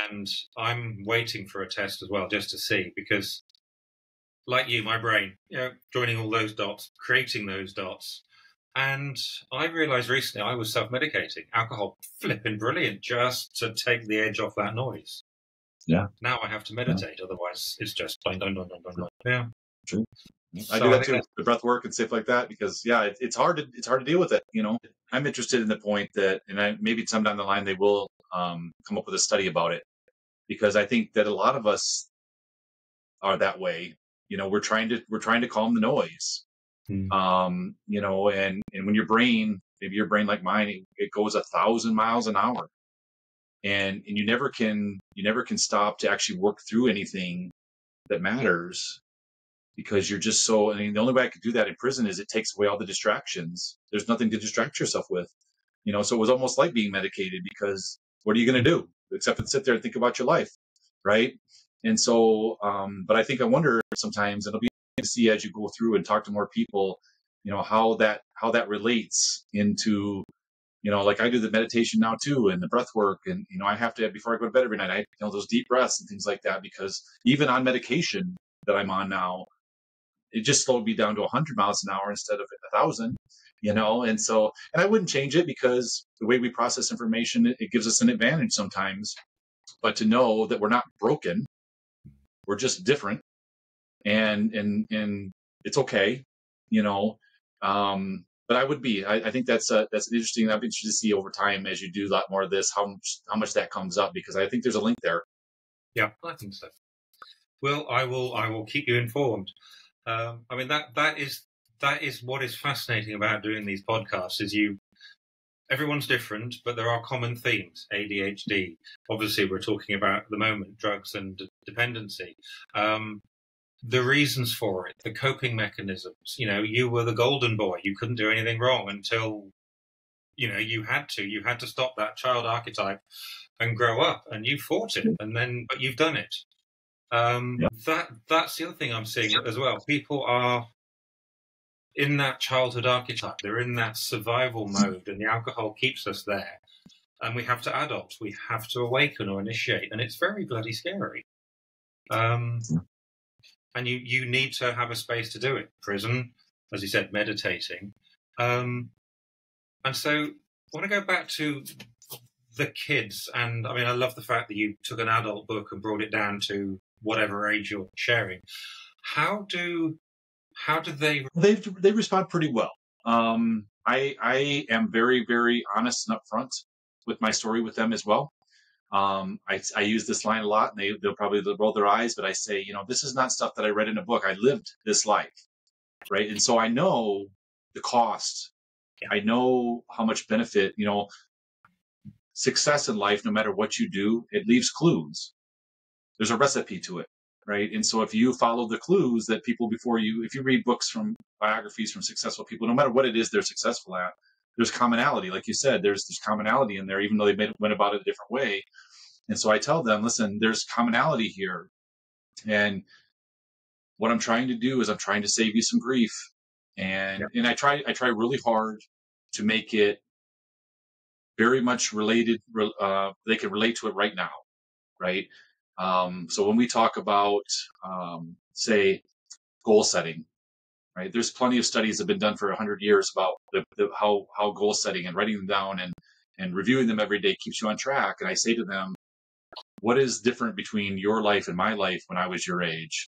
And I'm waiting for a test as well, just to see, because, like you, my brain, joining all those dots, creating those dots. And I realised recently I was self-medicating. Alcohol, flipping brilliant, just to take the edge off that noise. Yeah. Now I have to meditate, otherwise it's just plain dun. Yeah. True. I do that too, the breath work and stuff like that, because it's hard to deal with it. I'm interested in the point that, and maybe some down the line they will come up with a study about it, because I think that a lot of us are that way. We're trying to calm the noise. And when your brain, maybe your brain like mine, it goes 1,000 miles an hour, and you never can stop to actually work through anything that matters, because you're just so. I mean, the only way I could do that in prison is it takes away all the distractions. There's nothing to distract yourself with, so it was almost like being medicated, because what are you going to do except to sit there and think about your life, right? And so, but I wonder sometimes, it'll be interesting to see as you go through and talk to more people, how that relates into, like I do the meditation now too, and the breath work, and I have to, before I go to bed every night, I those deep breaths and things like that, because even on medication that I'm on now, it just slowed me down to 100 miles an hour instead of 1,000, and so, and I wouldn't change it, because the way we process information, it gives us an advantage sometimes, but to know that we're not broken, we're just different, and it's okay, but I think that's interesting. I'd be interested to see over time, as you do a lot more of this, how much that comes up, because I think there's a link there. Yeah, I think so. Well, I will keep you informed. I mean, that is what is fascinating about doing these podcasts, is everyone's different, but there are common themes. ADHD, obviously, we're talking about at the moment drugs and dependency. The reasons for it, the coping mechanisms. You were the golden boy. You couldn't do anything wrong until you had to stop that child archetype and grow up, and you fought it, but you've done it. That's the other thing I'm seeing as well. People are in that childhood archetype. They're in that survival mode, and the alcohol keeps us there. And we have to adult. We have to awaken or initiate, and it's very bloody scary. And you need to have a space to do it. Prison, as you said, meditating. And so I want to go back to the kids. And I mean, I love the fact that you took an adult book and brought it down to whatever age you're sharing. How do they respond pretty well. I am very, very honest and upfront with my story with them as well. I use this line a lot, and they'll probably roll their eyes, but I say, this is not stuff that I read in a book. I lived this life, right? And so I know the cost. I know how much benefit, success in life, no matter what you do, it leaves clues. There's a recipe to it, right? And so if you follow the clues that people before you, if you read books from biographies from successful people, no matter what it is they're successful at, there's commonality. Like you said, there's commonality in there, even though they went about it a different way. And so I tell them, listen, there's commonality here. And what I'm trying to do is I'm trying to save you some grief. And I try really hard to make it very much related. They can relate to it right now, right? So when we talk about, say, goal setting, right? There's plenty of studies that have been done for 100 years about how goal setting and writing them down and reviewing them every day keeps you on track. And I say to them, what is different between your life and my life when I was your age?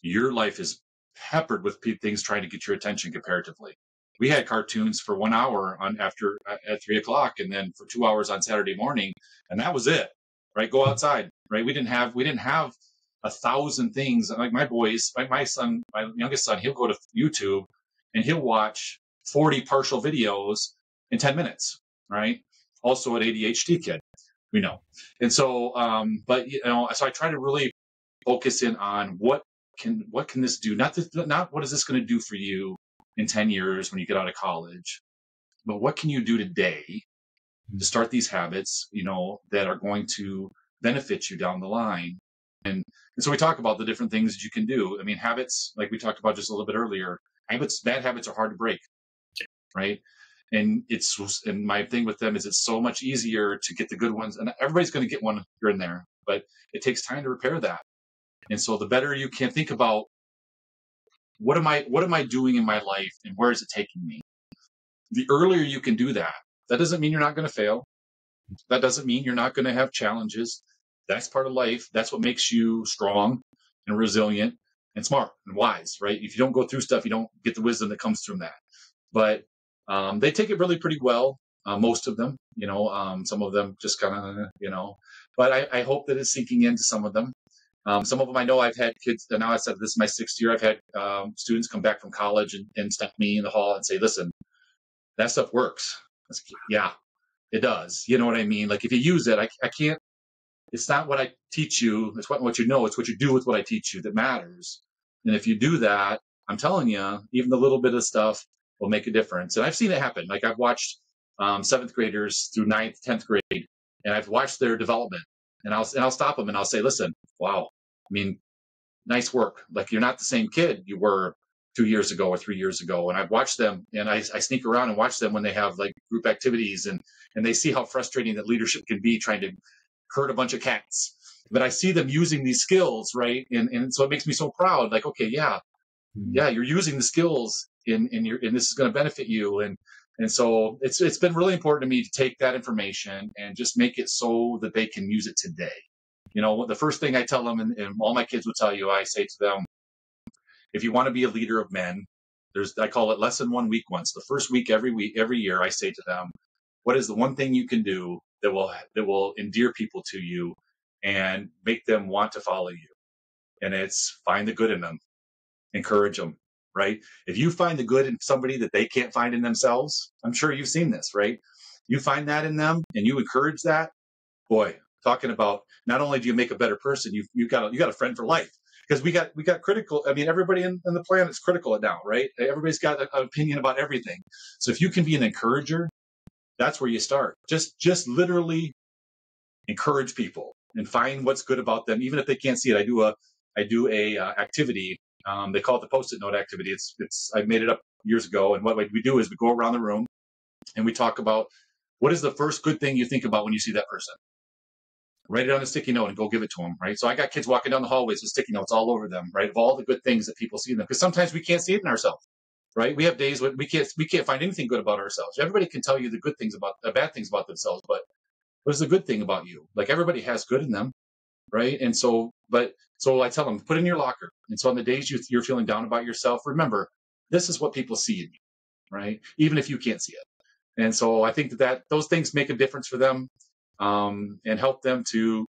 Your life is peppered with things trying to get your attention comparatively. We had cartoons for 1 hour at 3 o'clock, and then for 2 hours on Saturday morning, and that was it. Right? Go outside. Right? We didn't have 1,000 things. Like my boys, my youngest son, he'll go to YouTube and he'll watch 40 partial videos in 10 minutes. Right? Also an ADHD kid, we know. And so, so I try to really focus in on what can this do? Not what is this going to do for you in 10 years when you get out of college, but what can you do today to start these habits, that are going to benefit you down the line. And so we talk about the different things that you can do. I mean, habits, like we talked about just a little bit earlier, bad habits are hard to break, right? And my thing with them is it's so much easier to get the good ones, and everybody's going to get one here and there, but it takes time to repair that. And so the better you can think about, what am I doing in my life and where is it taking me? The earlier you can do that, that doesn't mean you're not going to fail. That doesn't mean you're not going to have challenges. That's part of life. That's what makes you strong and resilient and smart and wise, right? If you don't go through stuff, you don't get the wisdom that comes from that. But they take it really pretty well. Most of them, some of them just kind of, but I hope that it's sinking into some of them. Some of them I know I've had kids, and now I said this is my 6th year. I've had students come back from college and stop me in the hall and say, listen, that stuff works. Yeah, it does. You know what I mean? Like if you use it, I can't, it's not what I teach you. It's what you know. It's what you do with what I teach you that matters. And if you do that, I'm telling you, even the little bit of stuff will make a difference. And I've seen it happen. Like I've watched 7th graders through 9th, 10th grade, and I've watched their development. And I'll stop them and I'll say, listen, wow, I mean, nice work. Like you're not the same kid you were 2 years ago or 3 years ago. And I've watched them, and I sneak around and watch them when they have like group activities, and they see how frustrating that leadership can be, trying to herd a bunch of cats. But I see them using these skills, right? And so it makes me so proud. Like, okay, yeah, you're using the skills and this is going to benefit you. And so it's been really important to me to take that information and just make it so that they can use it today. The first thing I tell them, and all my kids will tell you, I say to them, if you want to be a leader of men, I call it lesson 1 week once. The first week, every year, I say to them, what is the one thing you can do that will endear people to you and make them want to follow you? And it's find the good in them, encourage them, right? If you find the good in somebody that they can't find in themselves, I'm sure you've seen this, right? You find that in them and you encourage that, boy, talking about not only do you make a better person, you got a friend for life. Because we got critical. I mean, everybody in the planet's critical now, right? Everybody's got an opinion about everything. So if you can be an encourager, that's where you start. Just literally encourage people and find what's good about them, even if they can't see it. I do a activity. They call it the Post-it note activity. I made it up years ago, and what we do is we go around the room and we talk about what is the first good thing you think about when you see that person. Write it on a sticky note and go give it to them, right? So I got kids walking down the hallways with sticky notes all over them, right? Of all the good things that people see in them, because sometimes we can't see it in ourselves, right? We have days when we can't find anything good about ourselves. Everybody can tell you the good things about the bad things about themselves, but what is the good thing about you? Like everybody has good in them, right? And so I tell them, put it in your locker. And so on the days you're feeling down about yourself, remember, this is what people see in you, right? Even if you can't see it. And so I think that those things make a difference for them, and help them to,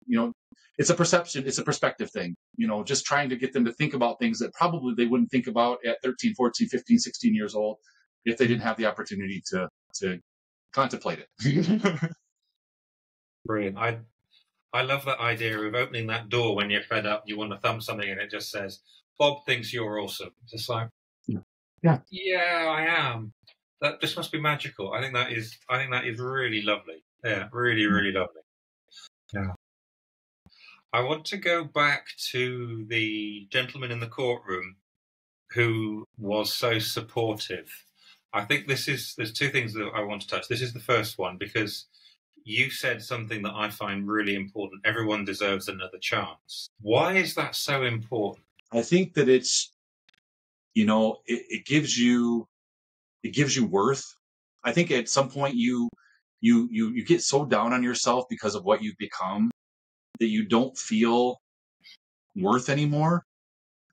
it's a perception, it's a perspective thing, just trying to get them to think about things that probably they wouldn't think about at 13, 14, 15, 16 years old if they didn't have the opportunity to contemplate it. Brilliant. I love that idea of opening that door when you're fed up, you want to thump something and it just says, Bob thinks you're awesome. Just like, yeah, I am. That just must be magical. I think that is really lovely. Yeah, really, really lovely. Yeah. I want to go back to the gentleman in the courtroom who was so supportive. I think there's two things that I want to touch. This is the first one because you said something that I find really important. Everyone deserves another chance. Why is that so important? I think that it's, it gives you worth. I think at some point you get so down on yourself because of what you've become that you don't feel worth anymore.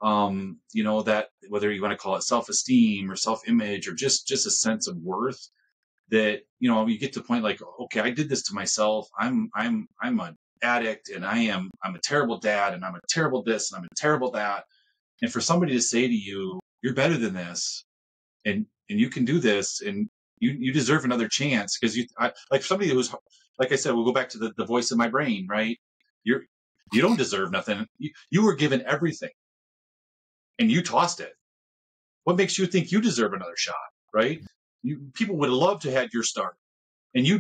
That whether you want to call it self-esteem or self-image or just a sense of worth, that, you get to the point like, okay, I did this to myself. I'm an addict and I'm a terrible dad and I'm a terrible this and I'm a terrible that. And for somebody to say to you, you're better than this and you can do this and you deserve another chance, because like somebody who's, like I said, we'll go back to the voice in my brain, right? You don't deserve nothing. You were given everything and you tossed it. What makes you think you deserve another shot, right? People would have loved to have your start, and you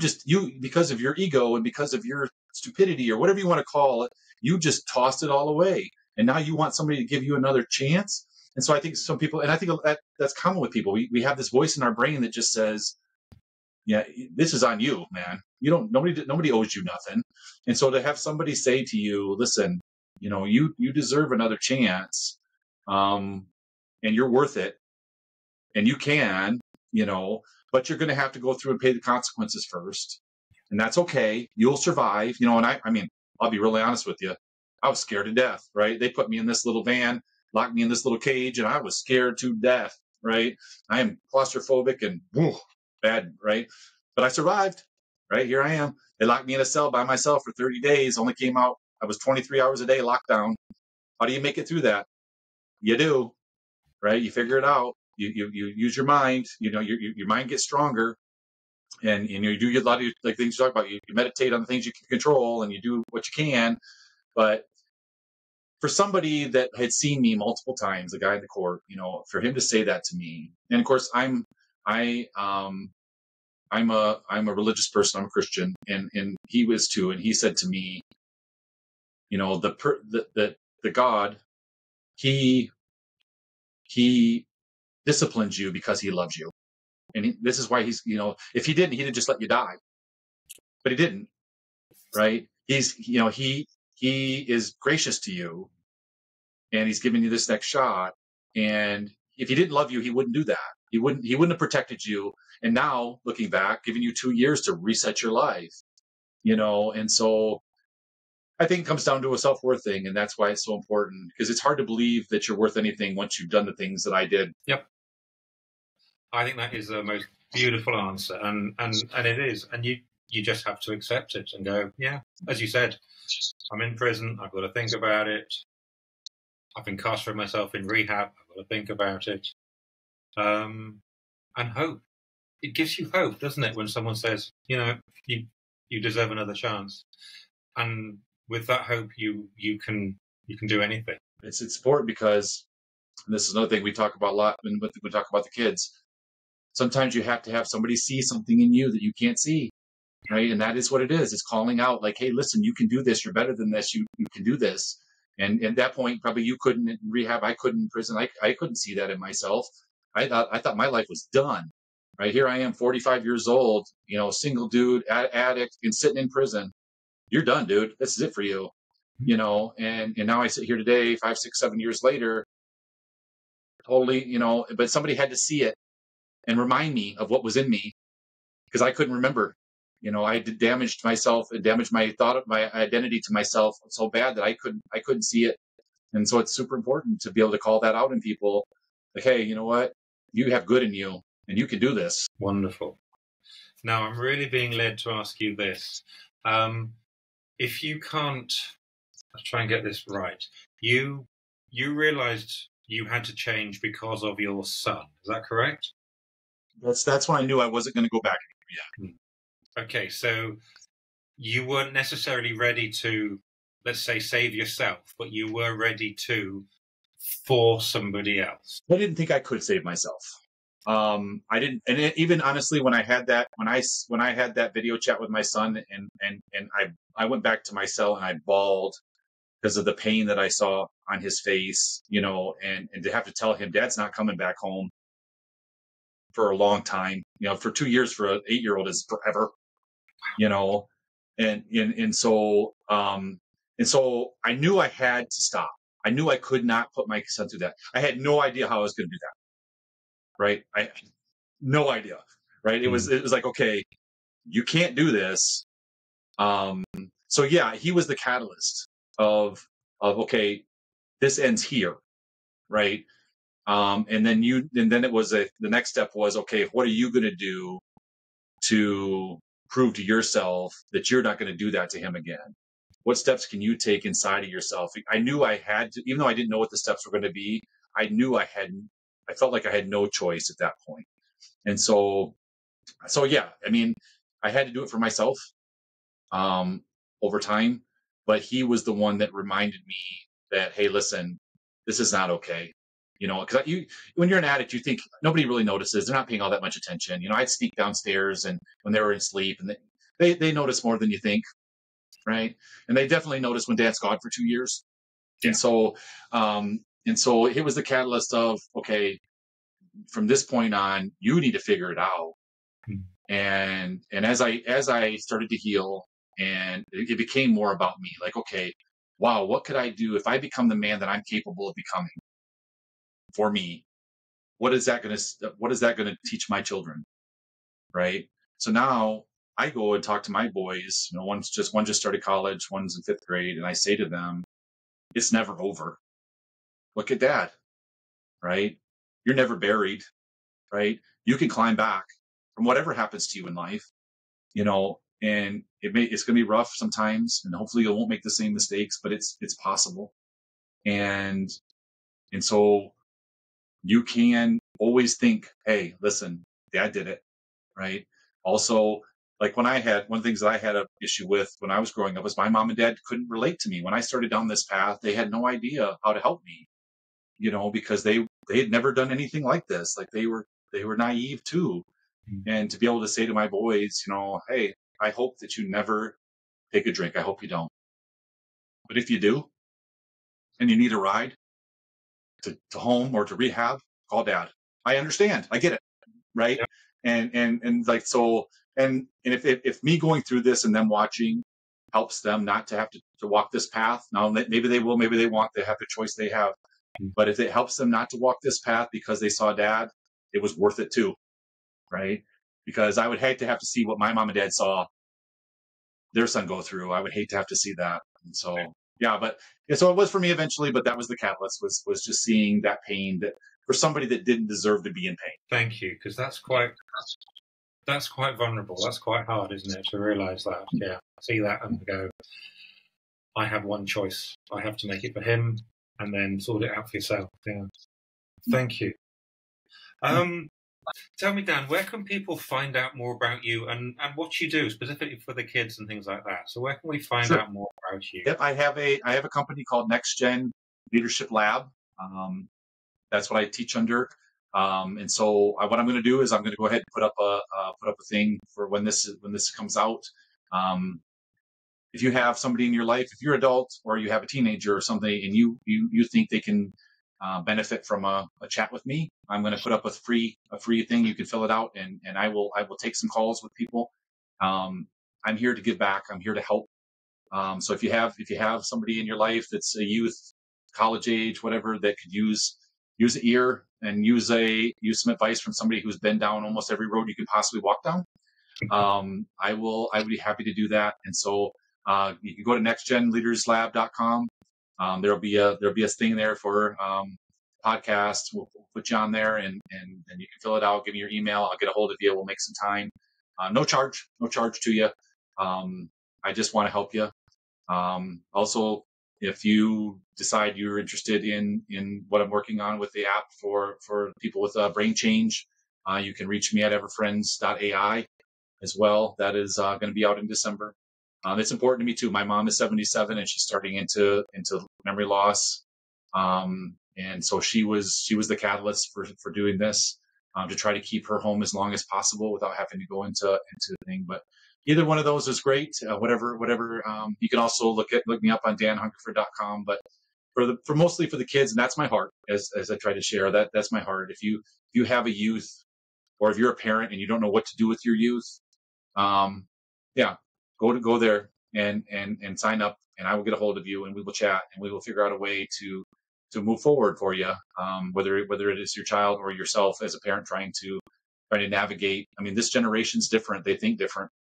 because of your ego and because of your stupidity or whatever you want to call it, you just tossed it all away. And now you want somebody to give you another chance. And so I think some people, and I think that's common with people. We have this voice in our brain that just says, yeah, this is on you, man. Nobody owes you nothing. And so to have somebody say to you, listen, you deserve another chance. And you're worth it. And you can, but you're going to have to go through and pay the consequences first. And that's okay. You'll survive, and I mean, I'll be really honest with you. I was scared to death, right? They put me in this little van, locked me in this little cage, and I was scared to death, right? I am claustrophobic and bad, right? But I survived, right? Here I am. They locked me in a cell by myself for 30 days, only came out. I was 23 hours a day locked down. How do you make it through that? You do, right? You figure it out. You use your mind. Your mind gets stronger, and you do a lot of like things you talk about. You meditate on the things you can control, and you do what you can. But for somebody that had seen me multiple times, the guy in the court, for him to say that to me, and of course I'm a religious person. I'm a Christian, and he was too. And he said to me, the God, he disciplines you because he loves you. And this is why he's, if he didn't, he'd just let you die. But he didn't, right? He's, he is gracious to you and he's giving you this next shot. And if he didn't love you, he wouldn't do that. He wouldn't have protected you. And now looking back, giving you 2 years to reset your life, and so I think it comes down to a self-worth thing. And that's why it's so important, because it's hard to believe that you're worth anything once you've done the things that I did. Yep. I think that is the most beautiful answer, and it is, and you just have to accept it and go, yeah, as you said, I'm in prison, I've got to think about it. I've incarcerated myself in rehab, I've got to think about it. and hope. It gives you hope, doesn't it, when someone says, you deserve another chance, and with that hope, you can do anything. It's important because this is another thing we talk about a lot when we talk about the kids. Sometimes you have to have somebody see something in you that you can't see, right? And that is what it is. It's calling out like, hey, listen, you can do this. You're better than this. You can do this. And at that point, probably you couldn't in rehab. I couldn't in prison. I couldn't see that in myself. I thought my life was done. Right here I am, 45 years old, single dude, addict, and sitting in prison. You're done, dude. This is it for you. And now I sit here today, 5, 6, 7 years later, totally, but somebody had to see it and remind me of what was in me because I couldn't remember. I damaged myself and damaged my thought of my identity to myself so bad that I couldn't see it. And so it's super important to be able to call that out in people. Like, hey, you know what? You have good in you and you can do this. Wonderful. Now I'm really being led to ask you this. If you can't, let's try and get this right. You realized you had to change because of your son. Is that correct? That's when I knew I wasn't going to go back anymore. Yeah. Okay, so you weren't necessarily ready to, let's say, save yourself, but you were ready to for somebody else. I didn't think I could save myself. I didn't, and even honestly, when I had that video chat with my son, and I went back to my cell and I bawled because of the pain that I saw on his face, and to have to tell him, Dad's not coming back home for a long time, for 2 years for an 8-year-old is forever, and so I knew I had to stop. I knew I could not put my son through that. I had no idea how I was going to do that. Right. I had no idea. Right. It was like, okay, you can't do this. So yeah, he was the catalyst of, okay, this ends here. Right. And then it was the next step was, okay, what are you going to do to prove to yourself that you're not going to do that to him again? What steps can you take inside of yourself? I knew I had to, even though I didn't know what the steps were going to be, I knew I felt like I had no choice at that point. And so yeah, I mean, I had to do it for myself, over time, but he was the one that reminded me that, hey, listen, this is not okay. Because when you're an addict, you think nobody really notices. They're not paying all that much attention. I'd sneak downstairs and when they were in sleep, and they notice more than you think. Right. And they definitely noticed when Dad's gone for 2 years. Yeah. And so it was the catalyst of, okay, from this point on, you need to figure it out. And as I started to heal, and it became more about me, like, okay, wow, what could I do if I become the man that I'm capable of becoming for me? What is that going to teach my children? Right. So now I go and talk to my boys, one just started college, one's in 5th grade. And I say to them, it's never over. Look at Dad, right? You're never buried, right? You can climb back from whatever happens to you in life, and it's going to be rough sometimes, and hopefully you won't make the same mistakes, but it's possible. And so you can always think, hey, listen, Dad did it, right? Also, like one of the things that I had an issue with when I was growing up was my mom and dad couldn't relate to me. When I started down this path, they had no idea how to help me, because they had never done anything like this. Like they were naive too. And to be able to say to my boys, hey, I hope that you never take a drink. I hope you don't. But if you do, and you need a ride to home or to rehab, call Dad. I understand. I get it. Right. Yeah. And like, so, and if me going through this and them watching helps them not to have to walk this path, now maybe they will, maybe they won't, they have the choice they have. But if it helps them not to walk this path because they saw Dad, it was worth it too. Right. Because I would hate to have to see what my mom and dad saw their son go through. I would hate to have to see that. And so, yeah, so it was for me eventually, but that was the catalyst, was just seeing that pain that for somebody that didn't deserve to be in pain. Thank you. Because that's quite vulnerable. That's quite hard, isn't it? To realize that. Yeah. See that and go, I have one choice. I have to make it for him and then sort it out for yourself. Yeah. Thank you. Tell me, Dan, where can people find out more about you and what you do specifically for the kids and things like that? So where can we find out more about you? Yep, I have a company called Next Gen Leadership Lab. That's what I teach under. And so what I'm going to do is I'm going to go ahead and put up a thing for when this comes out. If you have somebody in your life, if you're adult or you have a teenager or something, and you think they can benefit from a chat with me, I'm going to put up a free thing. You can fill it out, and I will take some calls with people. I'm here to give back. I'm here to help. So if you have somebody in your life that's a youth, college age, whatever, that could use an ear and use some advice from somebody who's been down almost every road you can possibly walk down, I would be happy to do that. And so you can go to nextgenleaderslab.com. There'll be a thing there for podcasts. We'll put you on there, and you can fill it out. Give me your email. I'll get a hold of you. We'll make some time. No charge to you. I just want to help you. Also, if you decide you're interested in what I'm working on with the app for people with brain change, you can reach me at everfriends.ai as well. That is going to be out in December. It's important to me too. My mom is 77 and she's starting into memory loss. And so she was the catalyst for doing this, to try to keep her home as long as possible without having to go into the thing. But either one of those is great. Whatever. You can also look me up on danhungerford.com. But for mostly for the kids, and that's my heart, as I try to share, that's my heart. If you have a youth, or if you're a parent and you don't know what to do with your youth, go there and sign up, and I will get a hold of you, and we will chat, and we will figure out a way to move forward for you. Whether it is your child or yourself as a parent trying to navigate. I mean, this generation's different. They think different.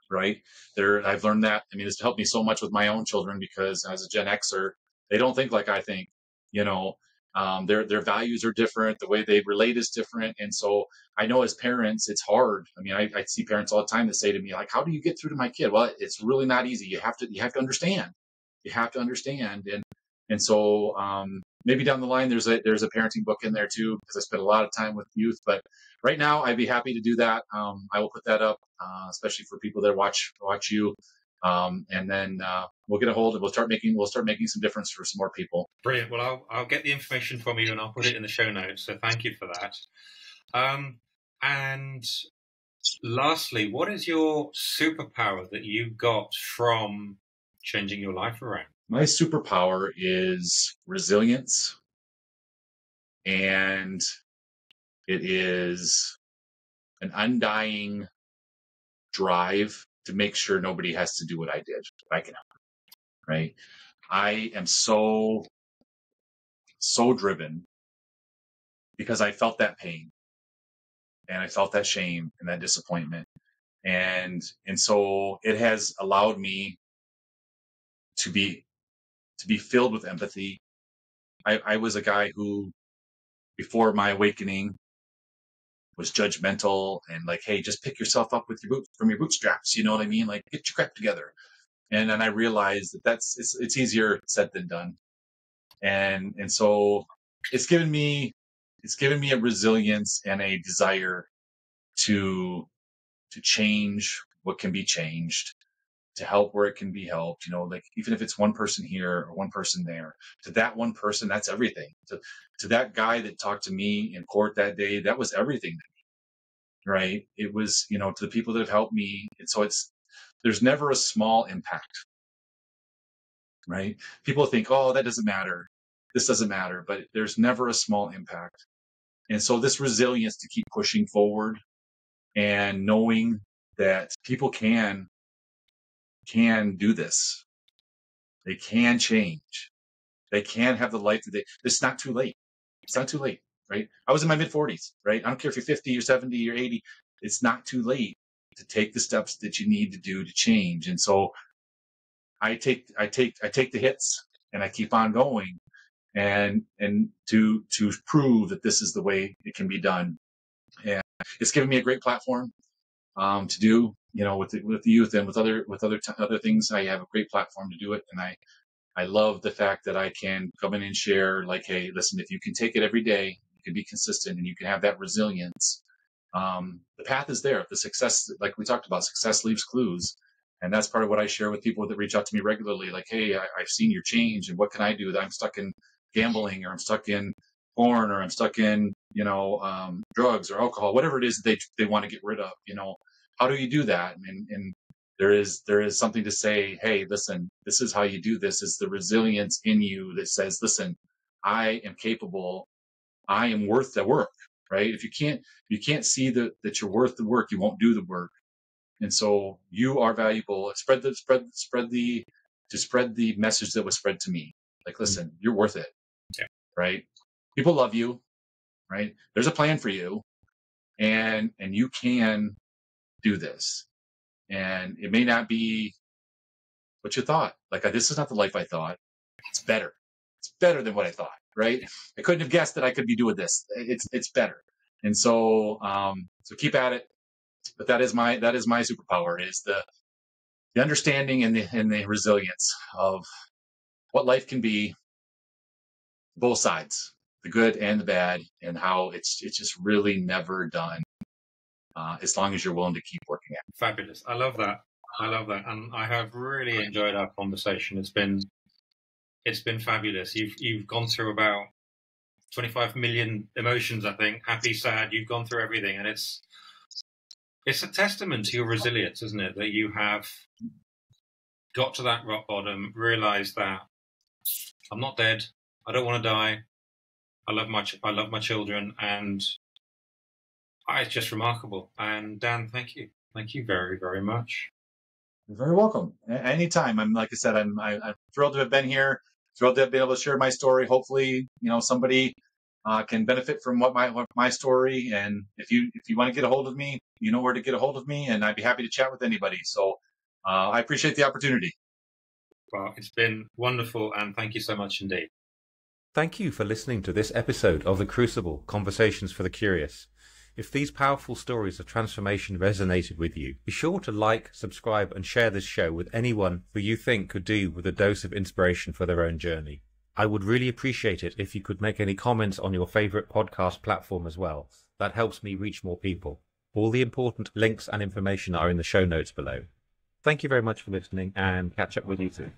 Right there. I've learned that. I mean, it's helped me so much with my own children, because as a Gen Xer, they don't think like I think, their values are different. The way they relate is different. And so I know as parents, it's hard. I mean, I see parents all the time that say to me, like, how do you get through to my kid? Well, it's really not easy. You have to understand. You have to understand. And so, maybe down the line, there's a parenting book in there too, because I spent a lot of time with youth, but right now I'd be happy to do that. I will put that up, especially for people that watch you. And then, we'll get a hold of, we'll start making some difference for some more people. Brilliant. Well, I'll get the information from you and I'll put it in the show notes. So thank you for that. And lastly, what is your superpower that you got from changing your life around? My superpower is resilience, and it is an undying drive to make sure nobody has to do what I did. I can help. Right? I am so driven because I felt that pain, and I felt that shame and that disappointment. And so it has allowed me to be filled with empathy. I was a guy who, before my awakening, was judgmental and like, hey, just pick yourself up from your bootstraps. You know what I mean? Like, get your crap together. And then I realized that it's easier said than done. And so it's given me a resilience and a desire to change what can be changed, to help where it can be helped, like even if it's one person here or one person there, to that one person, that's everything. To that guy that talked to me in court that day, that was everything to me, right? It was, to the people that have helped me. And so there's never a small impact, right? People think, oh, that doesn't matter. This doesn't matter, but there's never a small impact. And so this resilience to keep pushing forward and knowing that people can do this. They can change. They can have the life that it's not too late. It's not too late, right? I was in my mid 40s, right? I don't care if you're 50 or 70 or 80. It's not too late to take the steps that you need to do to change. And so I take the hits and I keep on going, and to prove that this is the way it can be done. And it's given me a great platform to do, with the youth and with other things. I have a great platform to do it, and I love the fact that I can come in and share, like, hey, listen, if you can take it every day, you can be consistent and you can have that resilience, the path is there. The success, like we talked about, success leaves clues. And that's part of what I share with people that reach out to me regularly. Like, hey, I've seen your change, and what can I do? That I'm stuck in gambling, or I'm stuck in porn, or I'm stuck in, drugs or alcohol, whatever it is that they want to get rid of. How do you do that? And there is something to say, hey, listen, this is how you do this. It's the resilience in you that says, listen, I am capable. I am worth the work, right? If you can't see that you're worth the work, you won't do the work. And so you are valuable. Spread the message that was spread to me. Like, listen, you're worth it. Yeah. Right? People love you, right? There's a plan for you, and you can do this. And it may not be what you thought. Like, this is not the life I thought. It's better. It's better than what I thought, right? I couldn't have guessed that I could be doing this. It's better. And so keep at it. But that is my superpower, is the understanding and the resilience of what life can be, both sides, the good and the bad, and how it's just really never done, as long as you're willing to keep working at it. Fabulous. I love that. And I have really enjoyed our conversation. It's been fabulous. You've gone through about 25 million emotions, I think. Happy, sad, you've gone through everything, and it's a testament to your resilience, isn't it? That you have got to that rock bottom, realized that I'm not dead. I don't want to die. I love my children, and it's just remarkable. And Dan, thank you. Thank you very, very much. You're very welcome. Anytime. I'm thrilled to have been here. Thrilled to have been able to share my story. Hopefully, somebody can benefit from what my story. And if you want to get a hold of me, you know where to get a hold of me, and I'd be happy to chat with anybody. So I appreciate the opportunity. Well, it's been wonderful, and thank you so much indeed. Thank you for listening to this episode of The Crucible, Conversations for the Curious. If these powerful stories of transformation resonated with you, be sure to like, subscribe, and share this show with anyone who you think could do with a dose of inspiration for their own journey. I would really appreciate it if you could make any comments on your favorite podcast platform as well. That helps me reach more people. All the important links and information are in the show notes below. Thank you very much for listening, and catch up with you soon.